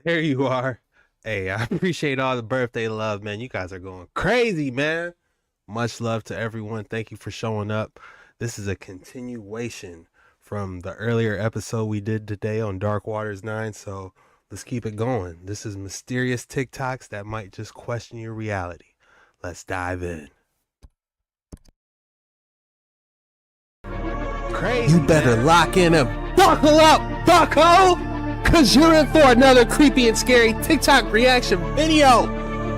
There you are. Hey, I appreciate all the birthday love, man. You guys are going crazy, man. Much love to everyone. Thank you for showing up. This is a continuation from the earlier episode we did today on Dark Waters 9. So let's keep it going. This is mysterious TikToks that might just question your reality. Let's dive in. Crazy, you better lock in and buckle up, bucko! Cause you're in for another creepy and scary TikTok reaction video.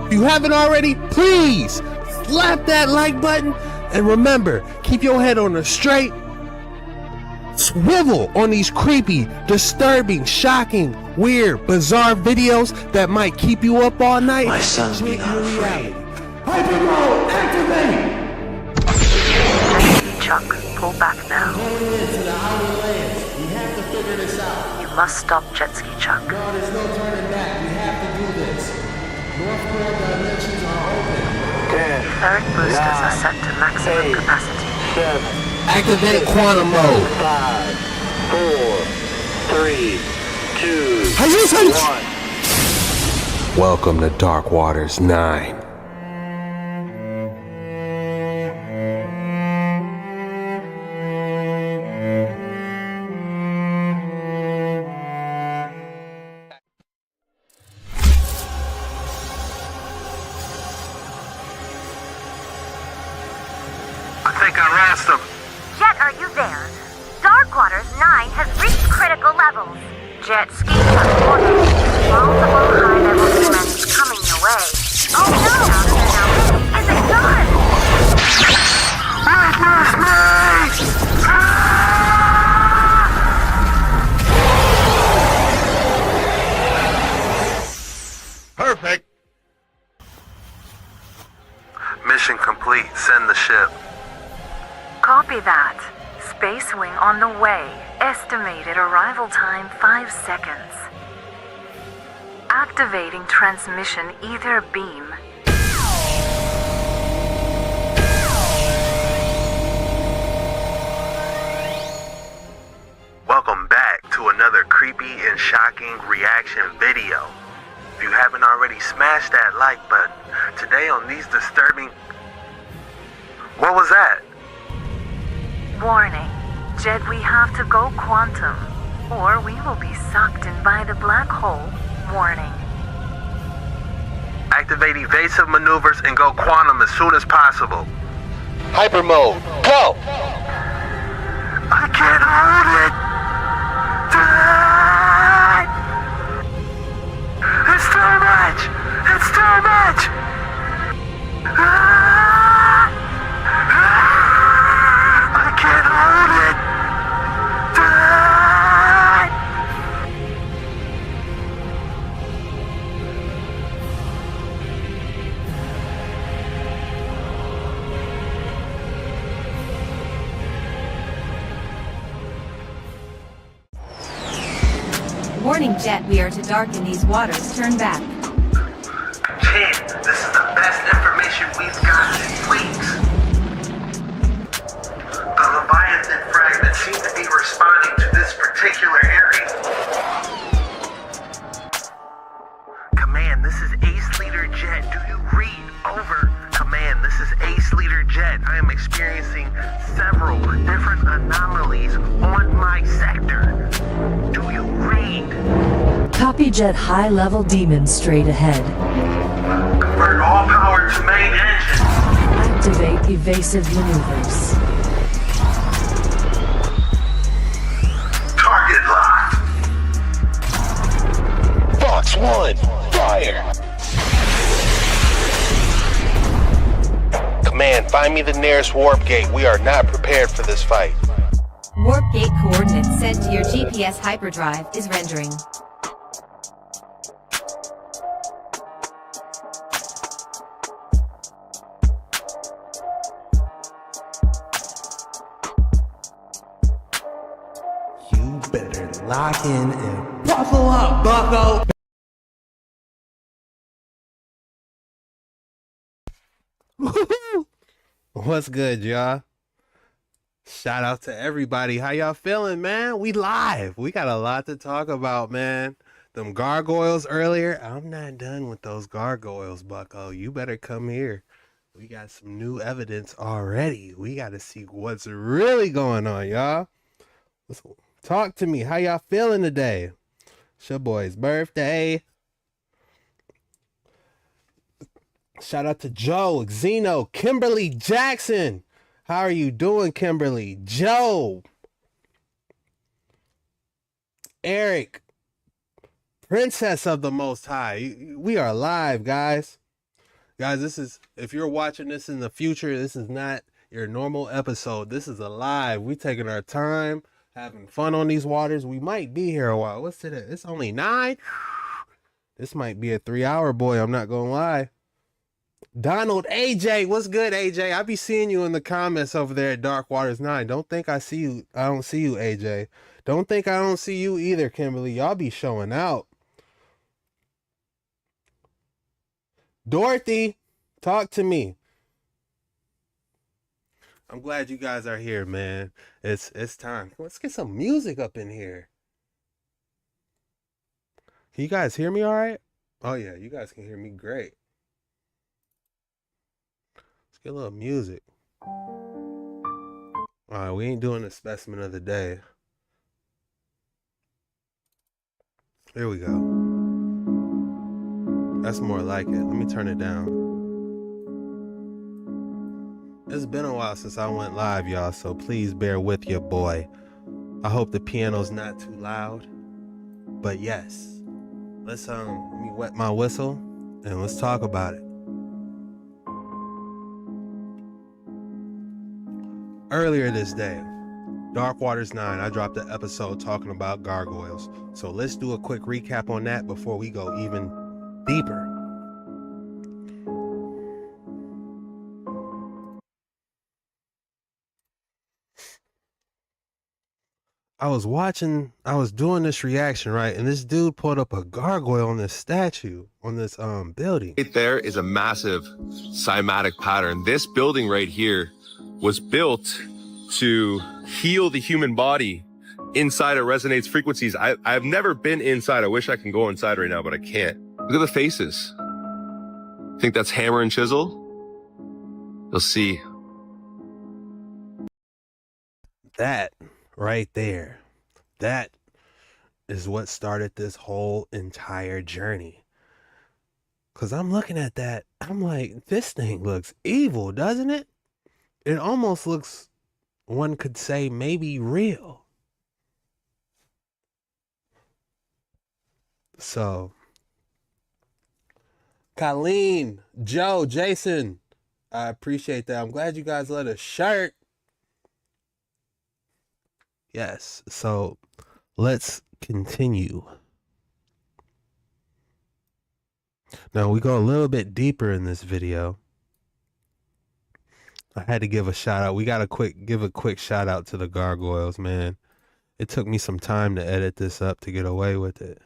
If you haven't already, please slap that like button. And remember, keep your head on the straight. Swivel on these creepy, disturbing, shocking, weird, bizarre videos that might keep you up all night. My son's been afraid. Hyper mode, activate! Chuck, pull back now. Into the outer lands. We have to figure this out. You must stop jet ski, Chuck. No, there's no turning back. We have to do this. North Pole dimensions are open. 10, Etheric boosters are set to maximum 8, capacity. 7, Activate quantum mode. 5, 4, 3, 2, Are you saying? 1. Welcome to Dark Waters 9. I think I lost him. Jet, are you there? Dark Waters 9 has reached critical levels. Jet ski transported. Multiple high-level demons coming your way. Oh no! Is it done? Perfect. Mission complete. Send the ship. Copy that. Space wing on the way. Estimated arrival time 5 seconds. Activating transmission ether beam. Welcome back to another creepy and shocking reaction video. If you haven't already, smash that like button. Today on these disturbing... What was that? Warning. Jet, we have to go quantum, or we will be sucked in by the black hole. Warning. Activate evasive maneuvers and go quantum as soon as possible. Hyper mode, go! I can't hold it! It's too much! It's too much! I can't hold it! Warning, Jet, we are to darken these waters. Turn back. Jen, this is the best information we've gotten in weeks. The Leviathan fragments seem to be responding to this particular area. Command, this is Ace Leader Jet. Do you read? Over. Command, this is Ace Leader Jet. I am experiencing several different anomalies on my sector. Do you read? Copy, Jet. High-level demon straight ahead. Convert all power to main engine. Activate evasive maneuvers. Target locked. Box 1, fire! Command, find me the nearest warp gate. We are not prepared for this fight. Warp gate coordinates sent to your GPS hyperdrive is rendering. You better lock in and buckle up, bucko! What's good, y'all? Shout out to everybody. How y'all feeling, man? We live. We got a lot to talk about, man. them gargoyles earlier. I'm not done with those gargoyles, Bucko. You better come here. We got some new evidence already. We got to see what's really going on, y'all. Talk to me. How y'all feeling today? It's your boy's birthday. Shout out to Joe, Xeno, Kimberly Jackson. How are you doing, Kimberly? Joe. Eric. Princess of the Most High. We are live, guys. Guys, this is, if you're watching this in the future, this is not your normal episode. This is a live. We taking our time, having fun on these waters. We might be here a while. What's today? It's only 9. This might be a 3-hour boy. I'm not gonna lie. Donald AJ, what's good, AJ? I be seeing you in the comments over there at Dark Waters 9. Don't think I see you. I don't see you, AJ. Don't think I don't see you either, Kimberly. Y'all be showing out. Dorothy, talk to me. I'm glad you guys are here, man. It's time. Let's get some music up in here. Can you guys hear me all right? Oh, yeah, you guys can hear me great. Let's get a little music. All right, we ain't doing the specimen of the day. Here we go. That's more like it. Let me turn it down. It's been a while since I went live, y'all, so please bear with your boy. I hope the piano's not too loud. But yes, let's let me wet my whistle and let's talk about it. Earlier this day, Dark Waters 9, I dropped an episode talking about gargoyles. So let's do a quick recap on that before we go even deeper. I was doing this reaction, right? And this dude pulled up a gargoyle on this statue, on this building. Right there is a massive cymatic pattern. This building right here was built to heal the human body. Inside it resonates frequencies. I've never been inside. I wish I can go inside right now, but I can't. Look at the faces. Think that's hammer and chisel? You'll see. That right there, that is what started this whole entire journey. Because I'm looking at that, I'm like, this thing looks evil, doesn't it? It almost looks, one could say, maybe real. So, Colleen, Joe, Jason, I appreciate that. I'm glad you guys let a shirt. Yes, so let's continue. Now we go a little bit deeper in this video. I had to give a shout out. We got to give a quick shout out to the gargoyles, man. It took me some time to edit this up to get away with it.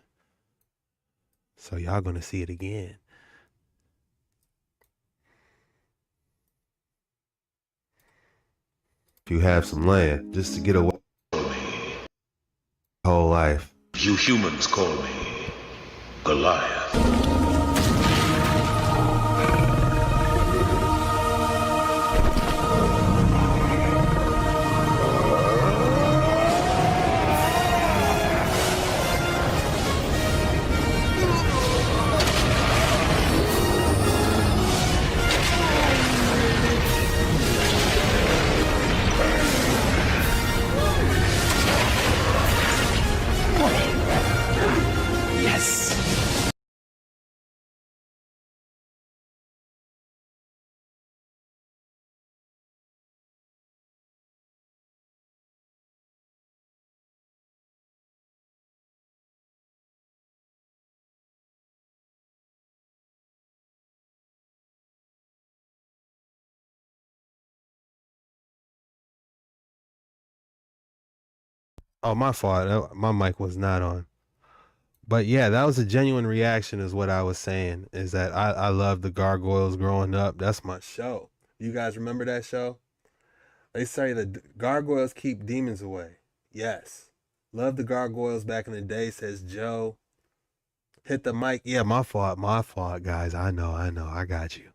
So y'all gonna see it again. If you have some land just to get away. Whole life. You humans call me Goliath. Oh, my fault. My mic was not on. But yeah, that was a genuine reaction is what I was saying, is that I love the Gargoyles growing up. That's my show. You guys remember that show? They say the Gargoyles keep demons away. Yes. Love the Gargoyles back in the day, says Joe. Hit the mic. Yeah, my fault, guys. I know, I got you.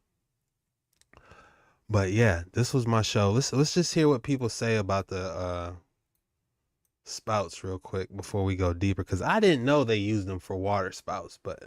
But yeah, this was my show. Let's just hear what people say about the spouts real quick before we go deeper, because I didn't know they used them for water spouts, but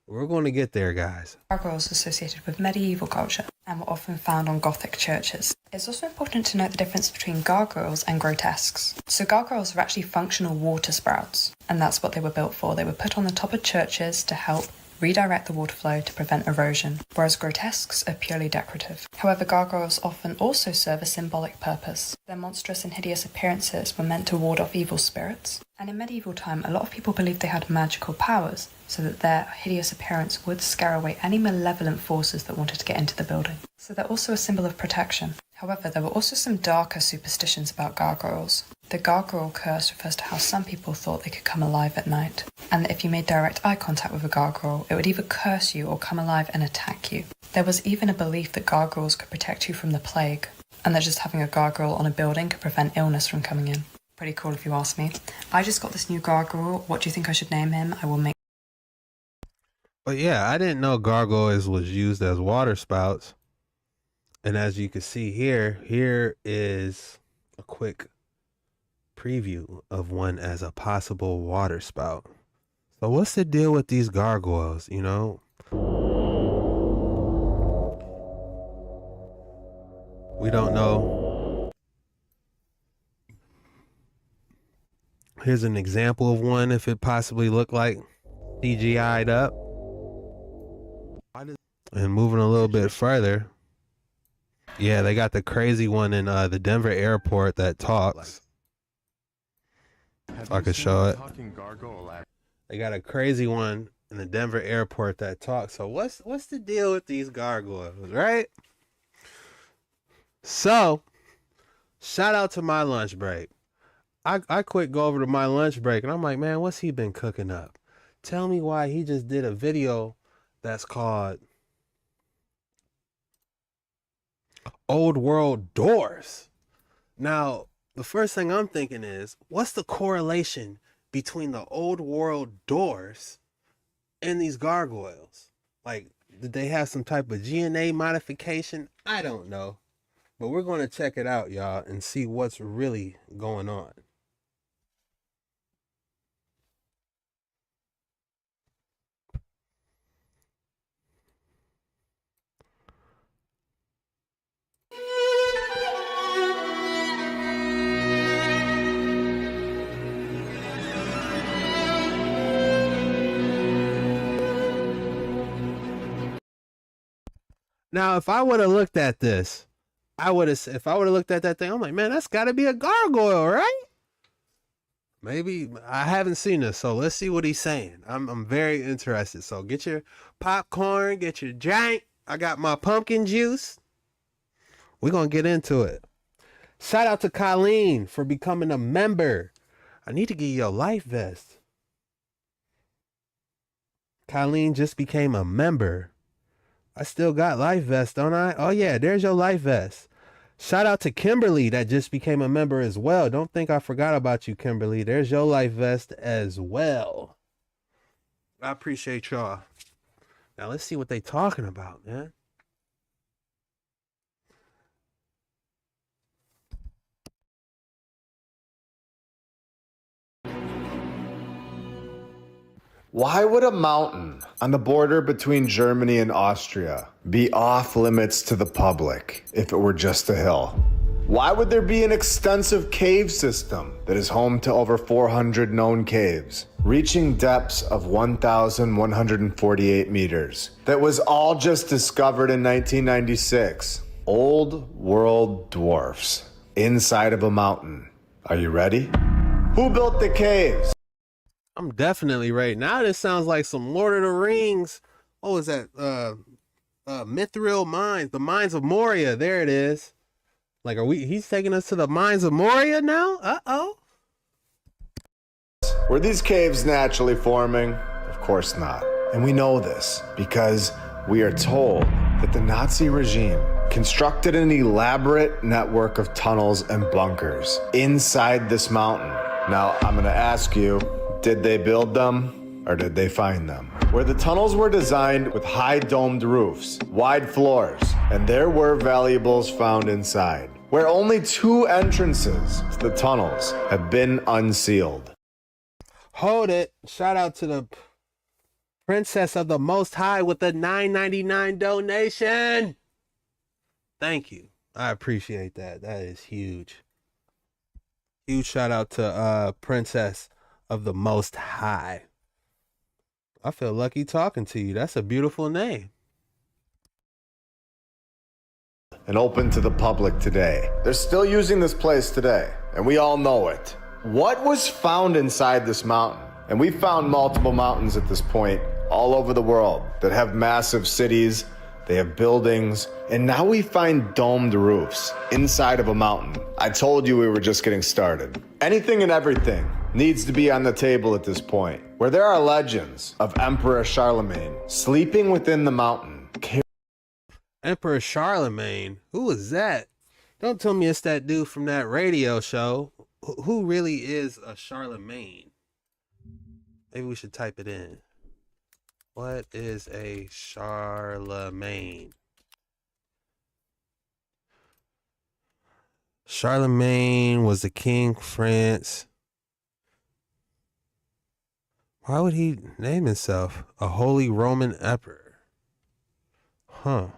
we're going to get there, guys. Gargoyles associated with medieval culture and were often found on Gothic churches. It's also important to note the difference between gargoyles and grotesques. So gargoyles are actually functional water sprouts, and that's what they were built for. They were put on the top of churches to help redirect the water flow to prevent erosion, whereas grotesques are purely decorative. However, gargoyles often also serve a symbolic purpose. Their monstrous and hideous appearances were meant to ward off evil spirits, and in medieval time a lot of people believed they had magical powers, so that their hideous appearance would scare away any malevolent forces that wanted to get into the building. So they're also a symbol of protection. However, there were also some darker superstitions about gargoyles. The gargoyle curse refers to how some people thought they could come alive at night, and that if you made direct eye contact with a gargoyle, it would either curse you or come alive and attack you. There was even a belief that gargoyles could protect you from the plague, and that just having a gargoyle on a building could prevent illness from coming in. Pretty cool if you ask me. I just got this new gargoyle. What do you think I should name him? I will make... But yeah, I didn't know gargoyles was used as water spouts. And as you can see here is a quick preview of one as a possible water spout. So what's the deal with these gargoyles, you know? We don't know. Here's an example of one if it possibly looked like CGI'd up. And moving a little bit further. Yeah, they got the crazy one in the Denver airport that talks. If I could show it. They got a crazy one in the Denver airport that talks. So what's the deal with these gargoyles, right? So, shout out to my lunch break. I quick go over to my lunch break and I'm like, man, what's he been cooking up? Tell me why he just did a video that's called Old World Doors. Now, the first thing I'm thinking is, what's the correlation between the Old World Doors and these gargoyles? Like, did they have some type of DNA modification? I don't know. But we're going to check it out, y'all, and see what's really going on. Now, if I would have looked at this, if I would have looked at that thing, I'm like, man, that's got to be a gargoyle, right? Maybe I haven't seen this, so let's see what he's saying. I'm very interested. So get your popcorn, get your drink. I got my pumpkin juice. We're going to get into it. Shout out to Colleen for becoming a member. I need to get you a life vest. Colleen just became a member. I still got life vest, don't I? Oh yeah, there's your life vest. Shout out to Kimberly that just became a member as well. Don't think I forgot about you, Kimberly. There's your life vest as well. I appreciate y'all. Now let's see what they talking about, man. Why would a mountain on the border between Germany and Austria be off limits to the public if it were just a hill? Why would there be an extensive cave system that is home to over 400 known caves, reaching depths of 1,148 meters, that was all just discovered in 1996? Old world dwarfs inside of a mountain. Are you ready? Who built the caves? I'm definitely ready. Now this sounds like some Lord of the Rings. What was that? Mithril Mines, the Mines of Moria. There it is. Like, he's taking us to the Mines of Moria now? Uh-oh. Were these caves naturally forming? Of course not. And we know this because we are told that the Nazi regime constructed an elaborate network of tunnels and bunkers inside this mountain. Now, I'm going to ask you, did they build them? or did they find them? Where the tunnels were designed with high domed roofs, wide floors, and there were valuables found inside. Where only 2 entrances to the tunnels have been unsealed. Hold it. Shout out to the Princess of the Most High with the $9.99 donation. Thank you. I appreciate that. That is huge. Huge shout out to Princess of the Most High. I feel lucky talking to you. That's a beautiful name. And open to the public today. They're still using this place today, and we all know it. What was found inside this mountain? And we found multiple mountains at this point all over the world that have massive cities, they have buildings, and now we find domed roofs inside of a mountain. I told you we were just getting started. Anything and everything needs to be on the table at this point, where there are legends of Emperor Charlemagne sleeping within the mountain. Emperor Charlemagne? Who is that? Don't tell me it's that dude from that radio show. Who really is a Charlemagne? Maybe we should type it in. What is a Charlemagne? Charlemagne was the king of France. Why would he name himself a Holy Roman Emperor? Huh.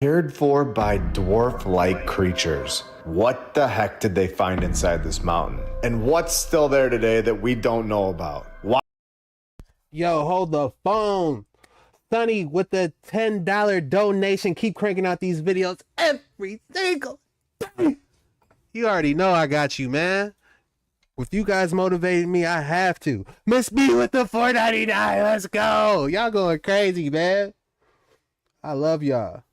Cared for by dwarf-like creatures. What the heck did they find inside this mountain? And what's still there today that we don't know about? Why? Yo, hold the phone. Sonny with the $10 donation. Keep cranking out these videos every single day. You already know I got you, man. If you guys motivated me, I have to. Miss B with the $4.99. Let's go. Y'all going crazy, man. I love y'all.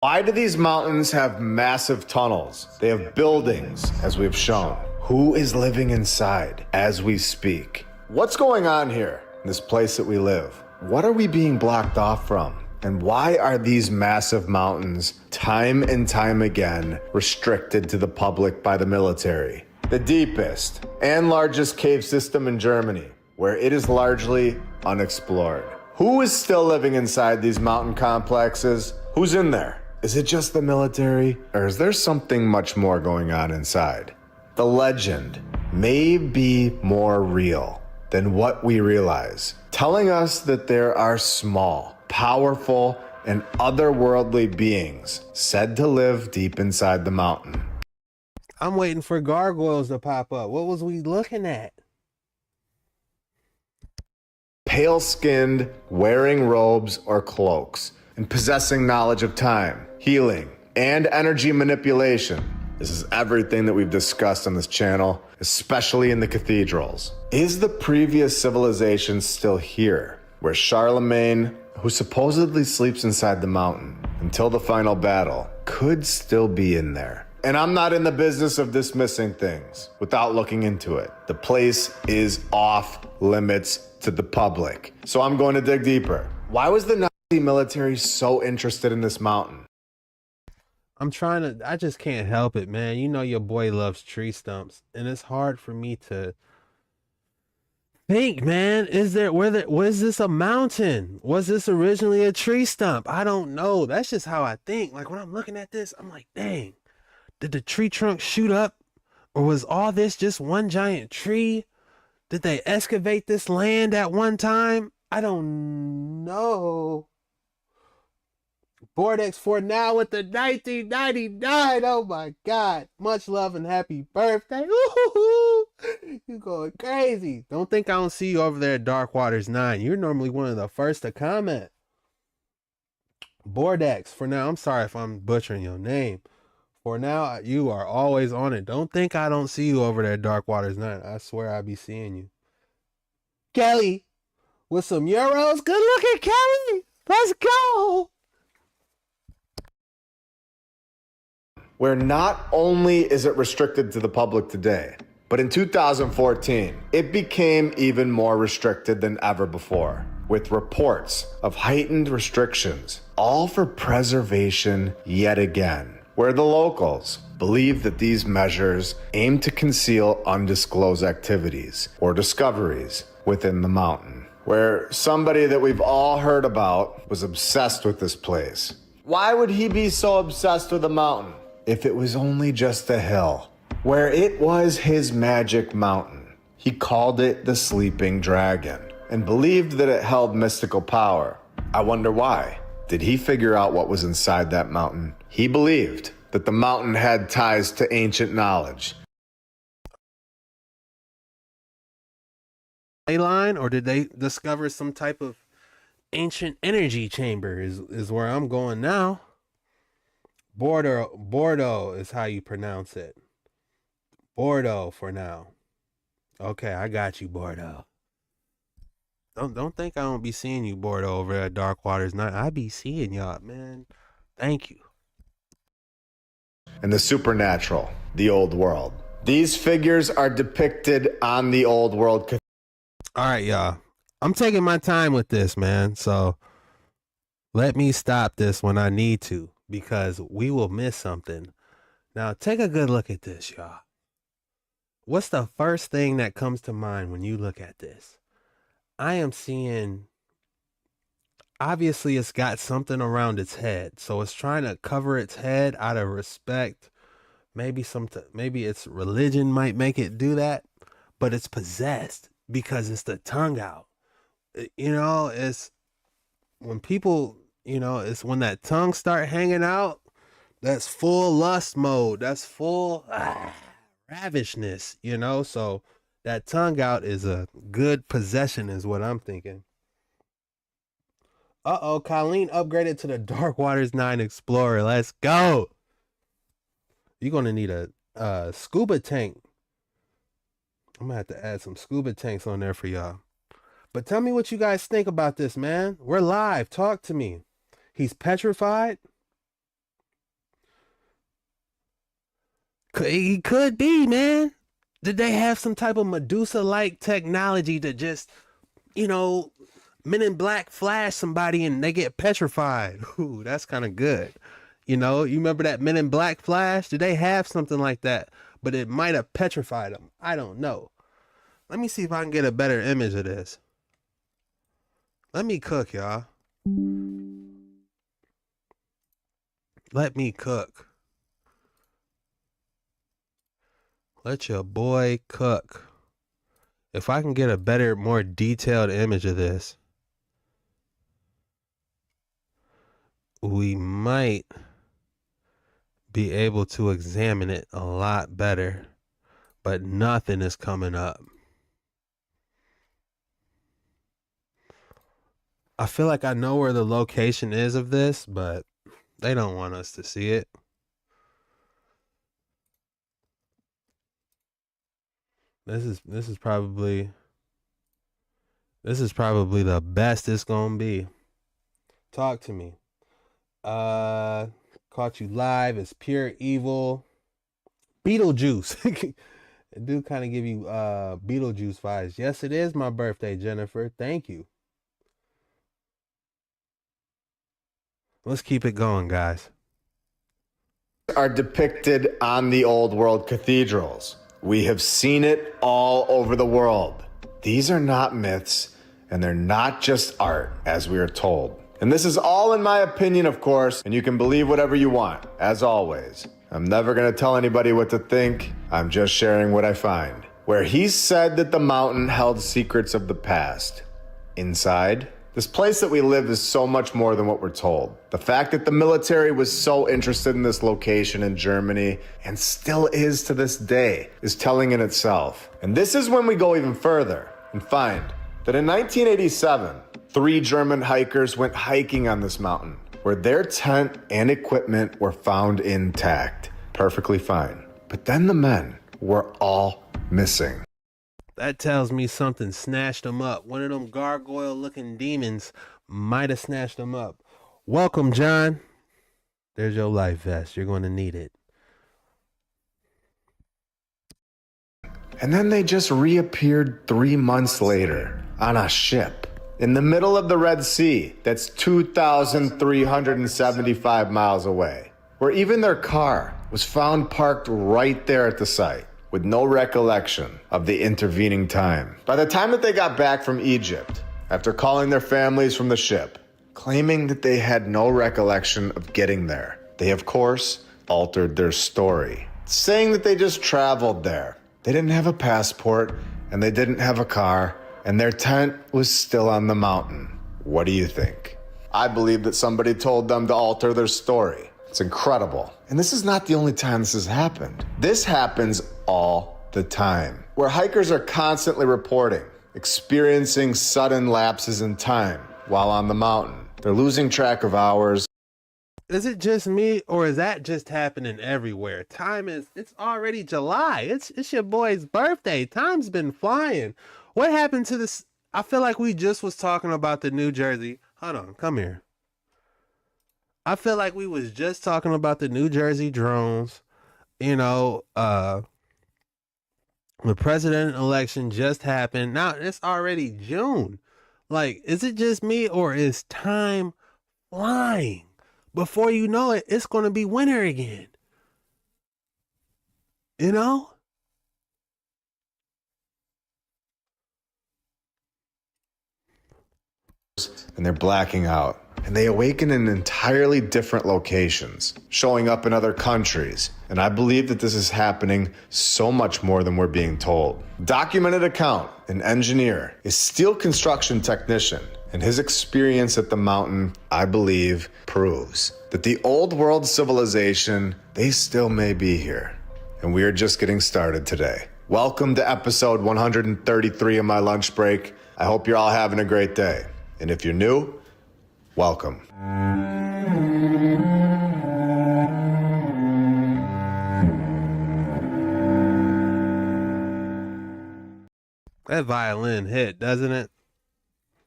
Why do these mountains have massive tunnels? They have buildings, as we've shown. Who is living inside as we speak? What's going on here in this place that we live? What are we being blocked off from? And why are these massive mountains, time and time again, restricted to the public by the military? The deepest and largest cave system in Germany, where it is largely unexplored. Who is still living inside these mountain complexes? Who's in there? Is it just the military, or is there something much more going on inside? The legend may be more real than what we realize, telling us that there are small, powerful, and otherworldly beings said to live deep inside the mountain. I'm waiting for gargoyles to pop up. What was we looking at? Pale-skinned, wearing robes or cloaks, and possessing knowledge of time, healing, and energy manipulation. This is everything that we've discussed on this channel, especially in the cathedrals. Is the previous civilization still here, where Charlemagne, who supposedly sleeps inside the mountain until the final battle, could still be in there? And I'm not in the business of dismissing things without looking into it. The place is off limits to the public. So I'm going to dig deeper. Why was the Nazi military so interested in this mountain? I just can't help it, man. You know your boy loves tree stumps, and it's hard for me to think, man. Was this a mountain? Was this originally a tree stump? I don't know. That's just how I think. Like when I'm looking at this, I'm like, dang, did the tree trunk shoot up? Or was all this just one giant tree? Did they excavate this land at one time? I don't know. Bordex for now with the 1999. Oh my God. Much love and happy birthday. Ooh, you going crazy. Don't think I don't see you over there at Dark Waters 9. You're normally one of the first to comment. Bordex for now. I'm sorry if I'm butchering your name. For now, you are always on it. Don't think I don't see you over there at Dark Waters 9. I swear I be seeing you. Kelly with some euros. Good looking, Kelly. Let's go. Where not only is it restricted to the public today, but in 2014, it became even more restricted than ever before, with reports of heightened restrictions, all for preservation yet again. where the locals believe that these measures aim to conceal undisclosed activities or discoveries within the mountain, where somebody that we've all heard about was obsessed with this place. Why would he be so obsessed with the mountain if it was only just a hill? Where it was his magic mountain. He called it the Sleeping Dragon and believed that it held mystical power. I wonder why. Did he figure out what was inside that mountain? He believed that the mountain had ties to ancient knowledge. A line, or did they discover some type of ancient energy chamber is where I'm going now. Bordeaux is how you pronounce it. Bordeaux for now. Okay, I got you, Bordeaux. Don't think I don't be seeing you, Bordeaux, over at Dark Waters 9. I be seeing y'all, man. Thank you. And the supernatural, the old world. These figures are depicted on the old world. All right, y'all. I'm taking my time with this, man. So let me stop this when I need to, because we will miss something. Now, take a good look at this, y'all. What's the first thing that comes to mind when you look at this? I am seeing, obviously it's got something around its head. So it's trying to cover its head out of respect. Maybe its religion might make it do that, but it's possessed because it's the tongue out. You know, it's when people, you know, it's when that tongue start hanging out, that's full lust mode. That's full ravishness, you know? So that tongue out is a good possession is what I'm thinking. Uh-oh, Colleen upgraded to the Dark Waters 9 Explorer. Let's go. You're going to need a scuba tank. I'm going to have to add some scuba tanks on there for y'all. But tell me what you guys think about this, man. We're live. Talk to me. He's petrified. He could be, man. Did they have some type of Medusa-like technology to just, you know, Men in Black flash somebody and they get petrified? Ooh, that's kind of good. You know, you remember that Men in Black flash? Did they have something like that? But it might have petrified them. I don't know. Let me see if I can get a better image of this. Let me cook, y'all. Let me cook. Let your boy cook. If I can get a better, more detailed image of this, we might be able to examine it a lot better, but nothing is coming up. I feel like I know where the location is of this, but they don't want us to see it. This is probably the best it's gonna be. Talk to me. Caught you live. It's pure evil. Beetlejuice. It do kind of give you Beetlejuice vibes. Yes, it is my birthday, Jennifer. Thank you. Let's keep it going, guys. Are depicted on the old world cathedrals. We have seen it all over the world. These are not myths, and they're not just art, as we are told. And this is all in my opinion, of course, and you can believe whatever you want, as always. I'm never going to tell anybody what to think. I'm just sharing what I find. Where he said that the mountain held secrets of the past. Inside, this place that we live is so much more than what we're told. The fact that the military was so interested in this location in Germany, and still is to this day, is telling in itself. And this is when we go even further and find that in 1987, 3 German hikers went hiking on this mountain, where their tent and equipment were found intact, perfectly fine. But then the men were all missing. That tells me something snatched them up. One of them gargoyle-looking demons might have snatched them up. Welcome, John. There's your life vest. You're going to need it. And then they just reappeared 3 months later on a ship in the middle of the Red Sea that's 2,375 miles away. where even their car was found parked right there at the site with no recollection of the intervening time. By the time that they got back from Egypt, after calling their families from the ship, claiming that they had no recollection of getting there, they of course altered their story, saying that they just traveled there. They didn't have a passport and they didn't have a car and their tent was still on the mountain. What do you think? I believe that somebody told them to alter their story. It's incredible. And this is not the only time this has happened. This happens all the time, where hikers are constantly reporting experiencing sudden lapses in time while on the mountain. They're losing track of hours. Is it just me, or is that just happening everywhere? It's already July. It's your boy's birthday. Time's been flying. What happened to this? I feel like we just was talking about the New Jersey. Hold on, come here. I feel like we was just talking about the New Jersey drones. You know, the president election just happened. Now it's already June. Like, is it just me, or is time flying? Before you know it, it's going to be winter again. You know? And they're blacking out. And they awaken in entirely different locations, showing up in other countries. And I believe that this is happening so much more than we're being told. Documented account, an engineer, a steel construction technician, and his experience at the mountain, I believe, proves that the old world civilization, they still may be here. And we are just getting started today. Welcome to episode 133 of my lunch break. I hope you're all having a great day. And if you're new, welcome. That violin hit, doesn't it?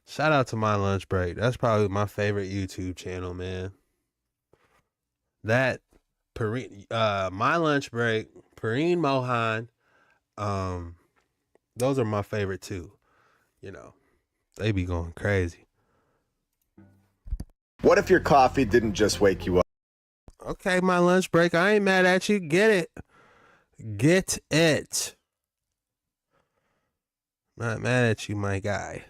Shout out to My Lunch Break. That's probably my favorite YouTube channel, man. That My Lunch Break, Perrine Mohan, those are my favorite too. You know, they be going crazy. What if your coffee didn't just wake you up? Okay, My Lunch Break. I ain't mad at you. Get it. Get it. Not mad at you, my guy.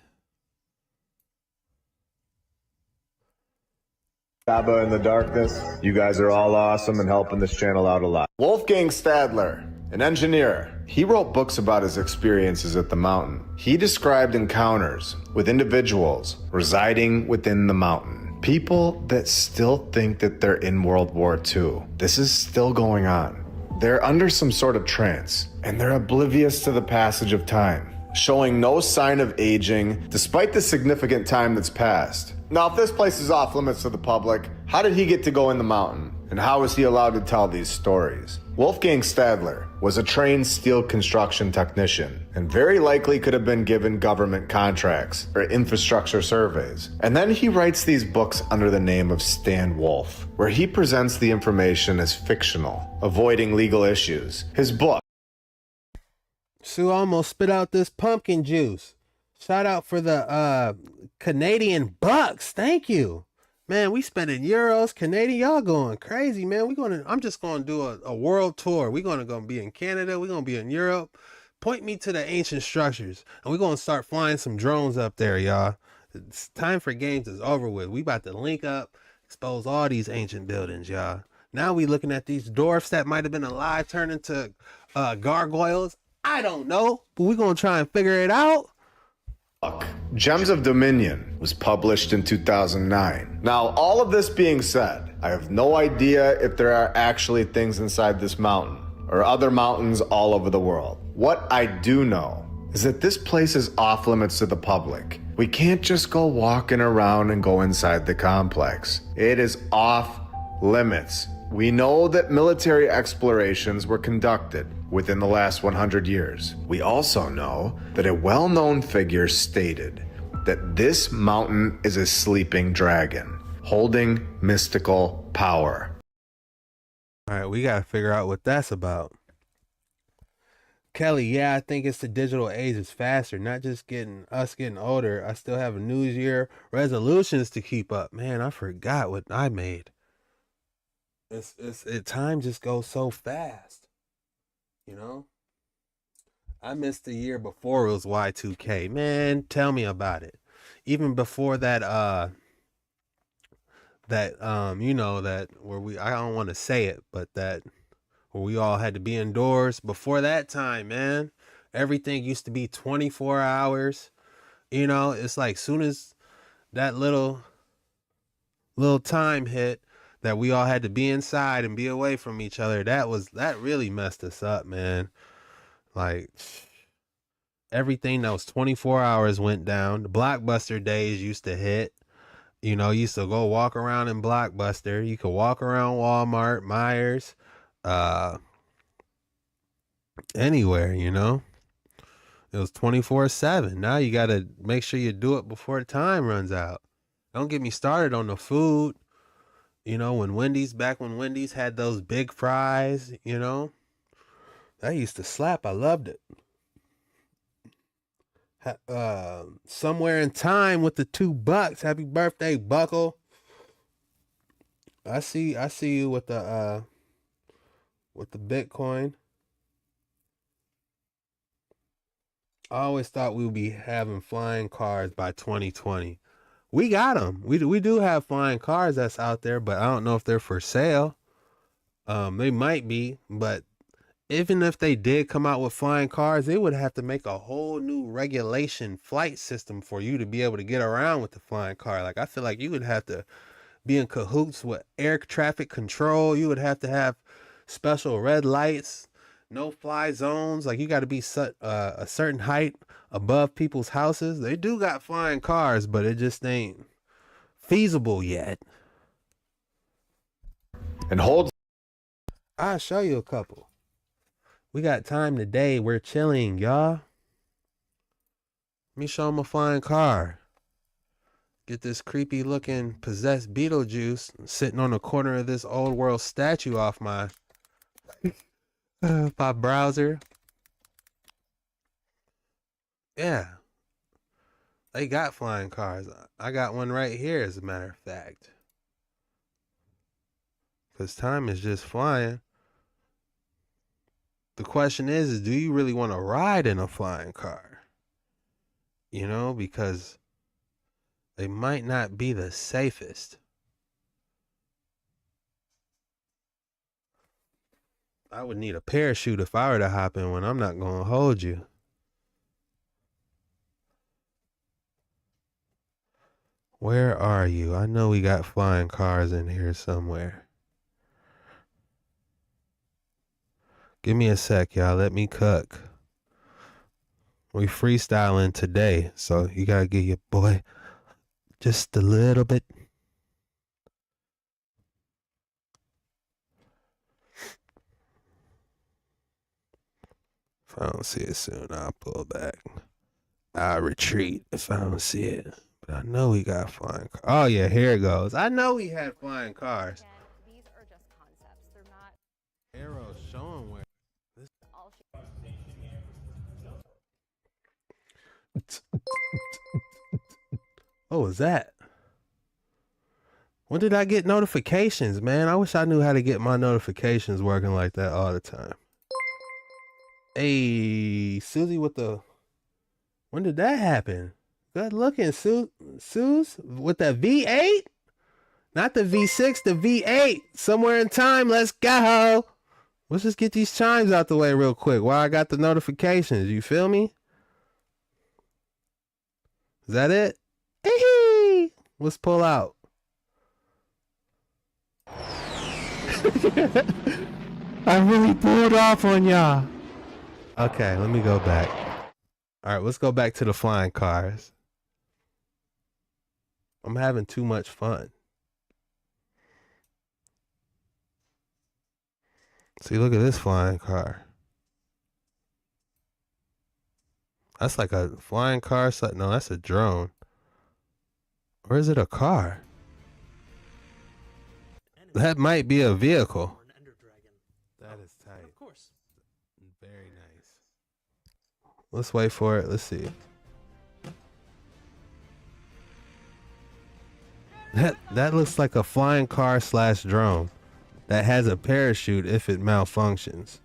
Abba in the darkness. You guys are all awesome and helping this channel out a lot. Wolfgang Stadler, an engineer. He wrote books about his experiences at the mountain. He described encounters with individuals residing within the mountain. People that still think that they're in World War II. This is still going on. They're under some sort of trance, and they're oblivious to the passage of time, showing no sign of aging despite the significant time that's passed. Now, if this place is off limits to the public, how did he get to go in the mountain? And how was he allowed to tell these stories? Wolfgang Stadler was a trained steel construction technician and very likely could have been given government contracts or infrastructure surveys. And then he writes these books under the name of Stan Wolf, where he presents the information as fictional, avoiding legal issues. His book. Sue almost spit out this pumpkin juice. Shout out for the Canadian bucks. Thank you. Man, we spending euros, Canadian. Y'all going crazy, man. I'm just gonna do a world tour. We're gonna be in Canada. We're gonna be in Europe. Point me to the ancient structures, and we're gonna start flying some drones up there, y'all. It's time for games is over with. We about to link up, expose all these ancient buildings, y'all. Now we looking at these dwarfs that might have been alive, turn into gargoyles. I don't know, but we're gonna try and figure it out. Gems of Dominion was published in 2009. Now, all of this being said, I have no idea if there are actually things inside this mountain or other mountains all over the world. What I do know is that this place is off limits to the public. We can't just go walking around and go inside the complex. It is off limits. We know that military explorations were conducted within the last 100 years. We also know that a well-known figure stated that this mountain is a sleeping dragon, holding mystical power. All right, we got to figure out what that's about. Kelly, yeah, I think it's the digital age is faster, not just getting older. I still have a New Year resolutions to keep up. Man, I forgot what I made. Time just goes so fast, you know. I missed the year before it was Y2K. Man, tell me about it. Even before that, you know, that where I don't want to say it, but that where we all had to be indoors. Before that time, man, everything used to be 24 hours. You know, it's like soon as that little time hit that we all had to be inside and be away from each other, that really messed us up, man. Like, everything that was 24 hours went down. The Blockbuster days used to hit. You know, you used to go walk around in Blockbuster. You could walk around Walmart, Myers, anywhere, you know. It was 24/7. Now you got to make sure you do it before the time runs out. Don't get me started on the food. You know, back when Wendy's had those big fries, you know, that used to slap. I loved it. Somewhere in Time with the $2. Happy birthday, Buckle. I see you with the Bitcoin. I always thought we would be having flying cars by 2020. We got them. We do have flying cars that's out there, but I don't know if they're for sale. They might be, but even if they did come out with flying cars, they would have to make a whole new regulation flight system for you to be able to get around with the flying car. Like, I feel like you would have to be in cahoots with air traffic control. You would have to have special red lights, no fly zones. Like, you got to be a certain height above people's houses. They do got flying cars, but it just ain't feasible yet. And hold. I'll show you a couple. We got time today. We're chilling, y'all. Let me show them a flying car. Get this creepy looking possessed Beetlejuice sitting on the corner of this old world statue off my my browser. Yeah. They got flying cars. I got one right here, as a matter of fact. Because time is just flying. The question is do you really want to ride in a flying car? You know, because they might not be the safest. I would need a parachute if I were to hop in one. I'm not going to hold you. Where are you? I know we got flying cars in here somewhere. Give me a sec, y'all. Let me cook. We freestyling today, so you gotta give your boy just a little bit. If I don't see it soon, I'll pull back. I'll retreat if I don't see it. But I know we got flying cars. Oh yeah, here it goes. I know we had flying cars. These are just concepts. They're not Arrows showing where. all What was that? When did I get notifications, man? I wish I knew how to get my notifications working like that all the time. Hey, Susie with the... When did that happen? Good looking, Suze with the V8? Not the V6, the V8. Somewhere in time, let's go. Let's just get these chimes out the way real quick while I got the notifications. You feel me? Is that it? Hey, let's pull out. I really pulled off on y'all. Okay, let me go back. All right, let's go back to the flying cars. I'm having too much fun. See, look at this flying car. That's like a flying car. No, that's a drone. Or is it a car? That might be a vehicle. That is tight. Of course. Very nice. Let's wait for it. Let's see. That looks like a flying car / drone. that has a parachute if it malfunctions.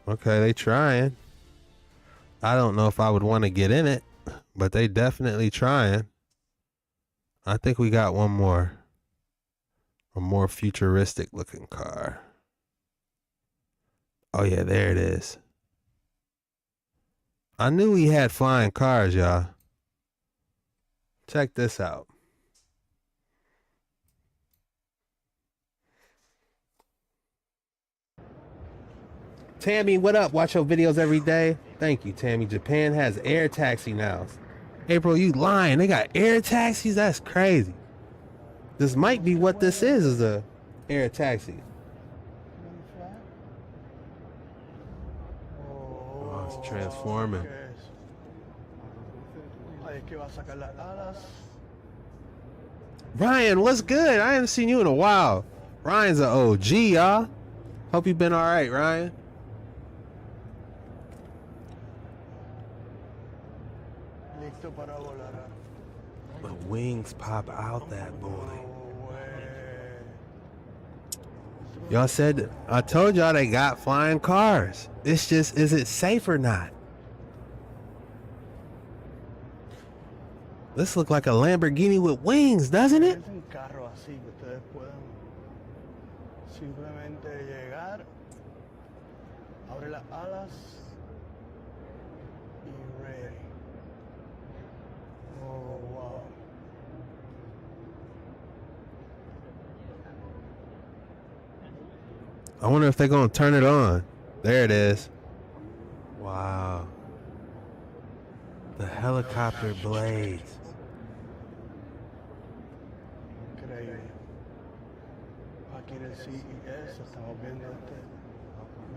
Okay, they trying. I don't know if I would want to get in it, but they definitely trying. I think we got one more. A more futuristic looking car. Oh yeah, there it is. I knew we had flying cars, y'all. Check this out. Tammy, what up? Watch your videos every day. Thank you, Tammy. Japan has air taxi now. April, you lying. They got air taxis? That's crazy. This might be what this is a air taxi. Oh, it's transforming. Ryan, what's good? I haven't seen you in a while. Ryan's an OG, y'all. Hope you've been all right, Ryan. The wings pop out that boy. Y'all said, I told y'all they got flying cars. It's just, is it safe or not? This look like a Lamborghini with wings, doesn't it? I wonder if they're gonna turn it on. There it is. Wow. The helicopter blades.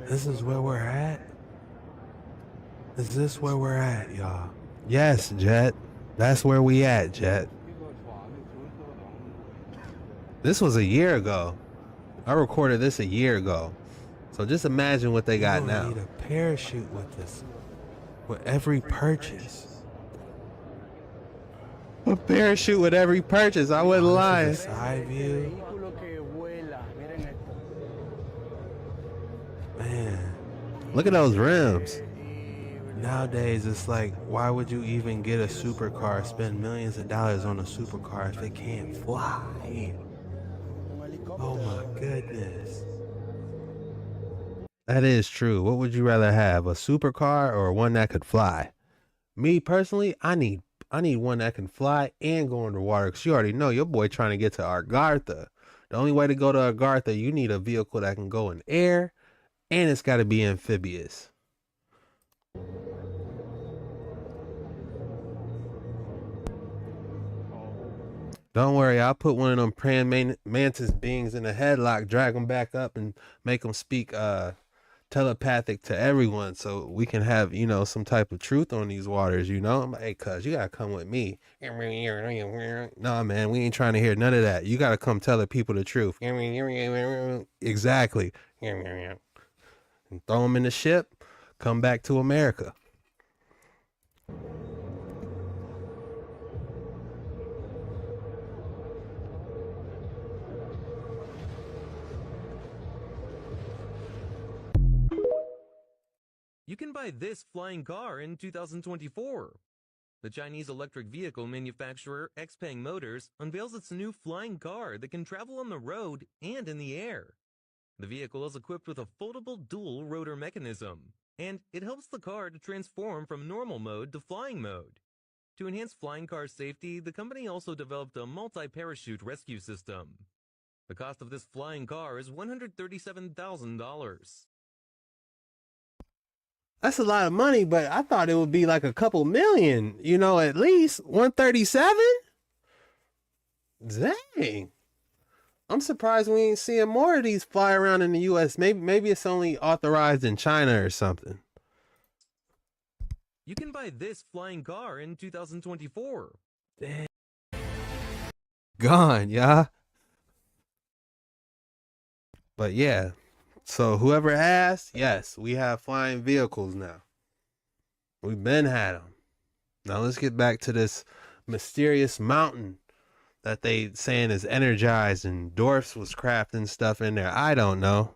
This is where we're at? Is this where we're at, y'all? Yes, Jet. That's where we at, Jet. This was a year ago. I recorded this a year ago. So just imagine what they got now. Need a parachute with this. With every purchase. A parachute with every purchase. I wouldn't lie. Side view. Man. Look at those rims. Nowadays, it's like, why would you even get a supercar, spend millions of dollars on a supercar if it can't fly? Oh my goodness. That is true. What would you rather have, a supercar or one that could fly? Me personally, I need one that can fly and go underwater, because you already know your boy trying to get to Agartha. The only way to go to Agartha, you need a vehicle that can go in air, and it's got to be amphibious. Don't worry, I'll put one of them praying mantis beings in a headlock, drag them back up, and make them speak telepathic to everyone, so we can have, you know, some type of truth on these waters, you know? I'm like, hey, cuz, you gotta come with me. Nah, man, we ain't trying to hear none of that. You gotta come tell the people the truth. Exactly. And throw them in the ship, come back to America. You can buy this flying car in 2024. The Chinese electric vehicle manufacturer Xpeng Motors unveils its new flying car that can travel on the road and in the air. The vehicle is equipped with a foldable dual rotor mechanism, and it helps the car to transform from normal mode to flying mode. To enhance flying car safety, the company also developed a multi-parachute rescue system. The cost of this flying car is $137,000. That's a lot of money, but I thought it would be like a couple million, you know, at least 137. Dang. I'm surprised we ain't seeing more of these fly around in the US. Maybe it's only authorized in China or something. You can buy this flying car in 2024. Dang. Gone, yeah. But yeah. So whoever asked, yes, we have flying vehicles now. We've been had them. Now let's get back to this mysterious mountain that they saying is energized and dwarfs was crafting stuff in there. I don't know.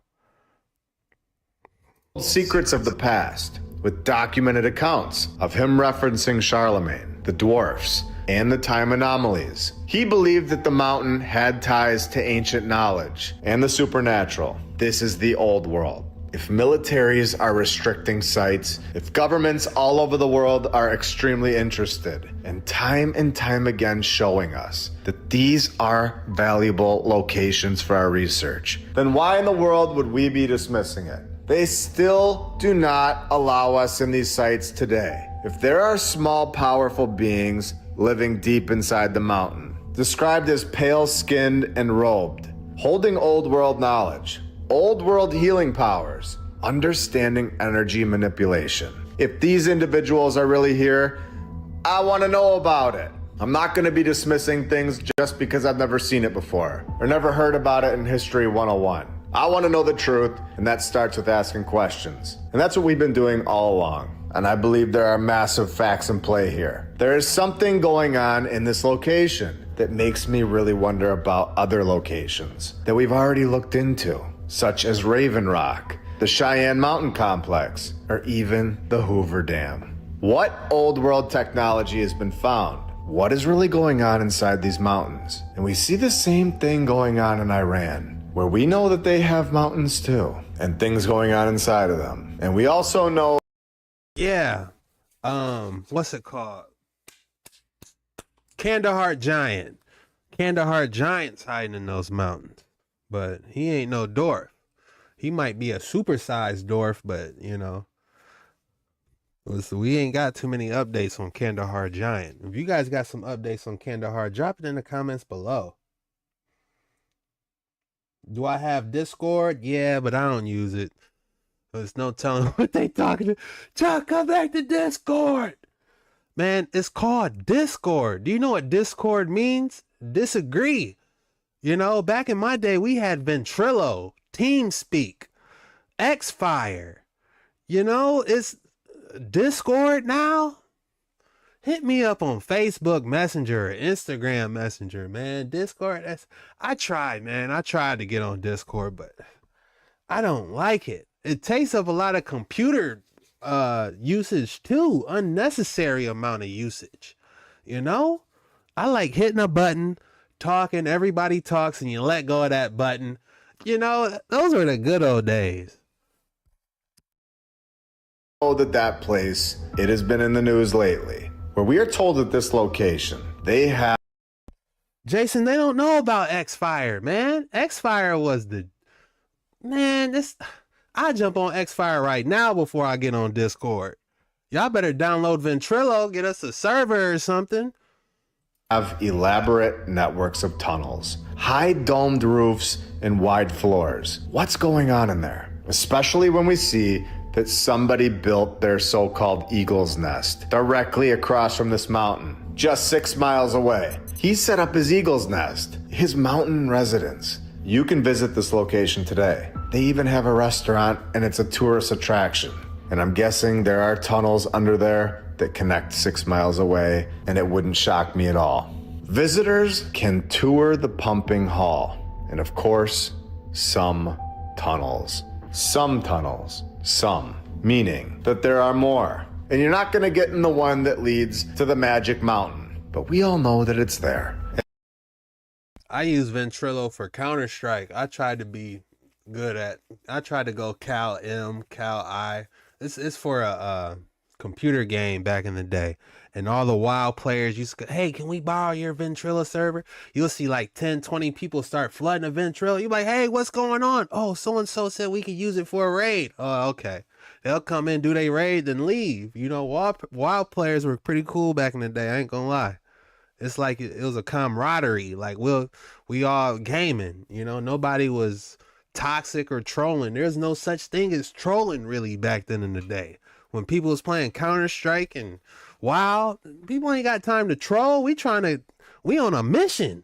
Secrets of the past, with documented accounts of him referencing Charlemagne, the dwarfs, and the time anomalies. He believed that the mountain had ties to ancient knowledge and the supernatural. This is the old world. If militaries are restricting sites, if governments all over the world are extremely interested, and time again showing us that these are valuable locations for our research, then why in the world would we be dismissing it? They still do not allow us in these sites today. If there are small, powerful beings living deep inside the mountain, described as pale-skinned and robed, holding old world knowledge, old world healing powers, understanding energy manipulation. If these individuals are really here, I want to know about it. I'm not going to be dismissing things just because I've never seen it before or never heard about it in History 101. I want to know the truth, and that starts with asking questions. And that's what we've been doing all along. And I believe there are massive facts in play here. There is something going on in this location that makes me really wonder about other locations that we've already looked into, such as Raven Rock, the Cheyenne Mountain Complex, or even the Hoover Dam. What old world technology has been found? What is really going on inside these mountains? And we see the same thing going on in Iran, where we know that they have mountains too, and things going on inside of them. And we also know... Yeah. What's it called? Kandahar Giant. Kandahar Giant's hiding in those mountains. But he ain't no dwarf. He might be a supersized dwarf, but, you know. So we ain't got too many updates on Kandahar Giant. If you guys got some updates on Kandahar, drop it in the comments below. Do I have Discord? Yeah, but I don't use it. There's no telling what they talking to. Chuck, come back to Discord. Man, it's called Discord. Do you know what Discord means? Disagree. You know, back in my day, we had Ventrilo, TeamSpeak, Xfire. You know, it's Discord now. Hit me up on Facebook Messenger or Instagram Messenger, man. Discord, I tried, man. I tried to get on Discord, but I don't like it. It takes up a lot of computer usage too. Unnecessary amount of usage. You know? I like hitting a button, talking, everybody talks, and you let go of that button. You know, those were the good old days. Oh, that place, it has been in the news lately, where we are told that this location, they have... Jason, they don't know about Xfire, man. Xfire was the... Man, this... I jump on Xfire right now before I get on Discord. Y'all better download Ventrilo, get us a server or something. Have elaborate networks of tunnels, high domed roofs, and wide floors. What's going on in there? Especially when we see that somebody built their so-called eagle's nest directly across from this mountain, just 6 miles away. He set up his eagle's nest, his mountain residence. You can visit this location today. They even have a restaurant, and it's a tourist attraction. And I'm guessing there are tunnels under there that connect 6 miles away, and it wouldn't shock me at all. Visitors can tour the pumping hall, and of course, some tunnels. Some tunnels. Some, meaning that there are more. And you're not going to get in the one that leads to the Magic Mountain, but we all know that it's there. I use Ventrilo for Counter-Strike. I tried to go Cal M, Cal I. It's for a computer game back in the day. And all the WoW players used to go, hey, can we borrow your Ventrilo server? You'll see like 10, 20 people start flooding a Ventrilo. You're like, hey, what's going on? Oh, so-and-so said we could use it for a raid. Oh, okay. They'll come in, do their raid, then leave. You know, WoW players were pretty cool back in the day. I ain't gonna lie. It's like it was a camaraderie. Like we all gaming, you know, nobody was toxic or trolling. There's no such thing as trolling really back then in the day. When people was playing Counter-Strike and WoW, people ain't got time to troll. We on a mission.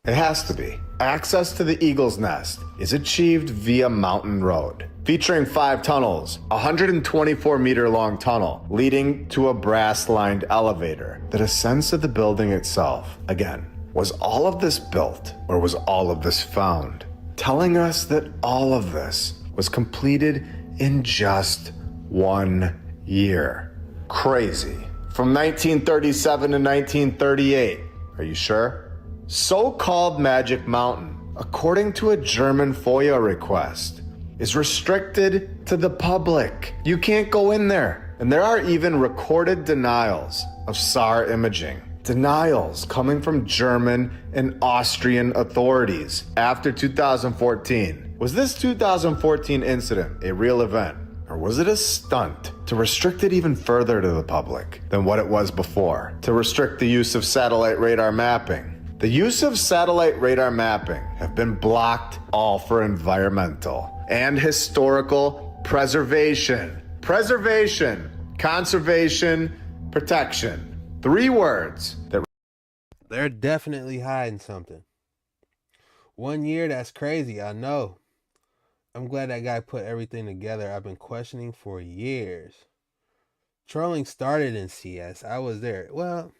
It has to be. Access to the Eagle's Nest is achieved via Mountain Road, featuring 5 tunnels, a 124-meter long tunnel leading to a brass-lined elevator that ascends to the building itself. Again, Was all of this built, or was all of this found? Telling us that all of this was completed in just 1 year. Crazy. From 1937 to 1938. Are you sure? So-called Magic Mountain, according to a German FOIA request, is restricted to the public. You can't go in there. And there are even recorded denials of SAR imaging. Denials coming from German and Austrian authorities after 2014. Was this 2014 incident a real event? Or was it a stunt to restrict it even further to the public than what it was before? To restrict the use of satellite radar mapping. The use of satellite radar mapping have been blocked all for environmental and historical preservation. Preservation, conservation, protection. 3 words that They're definitely hiding something. 1 year, that's crazy, I know. I'm glad that guy put everything together. I've been questioning for years. Trolling started in CS. I was there. Well,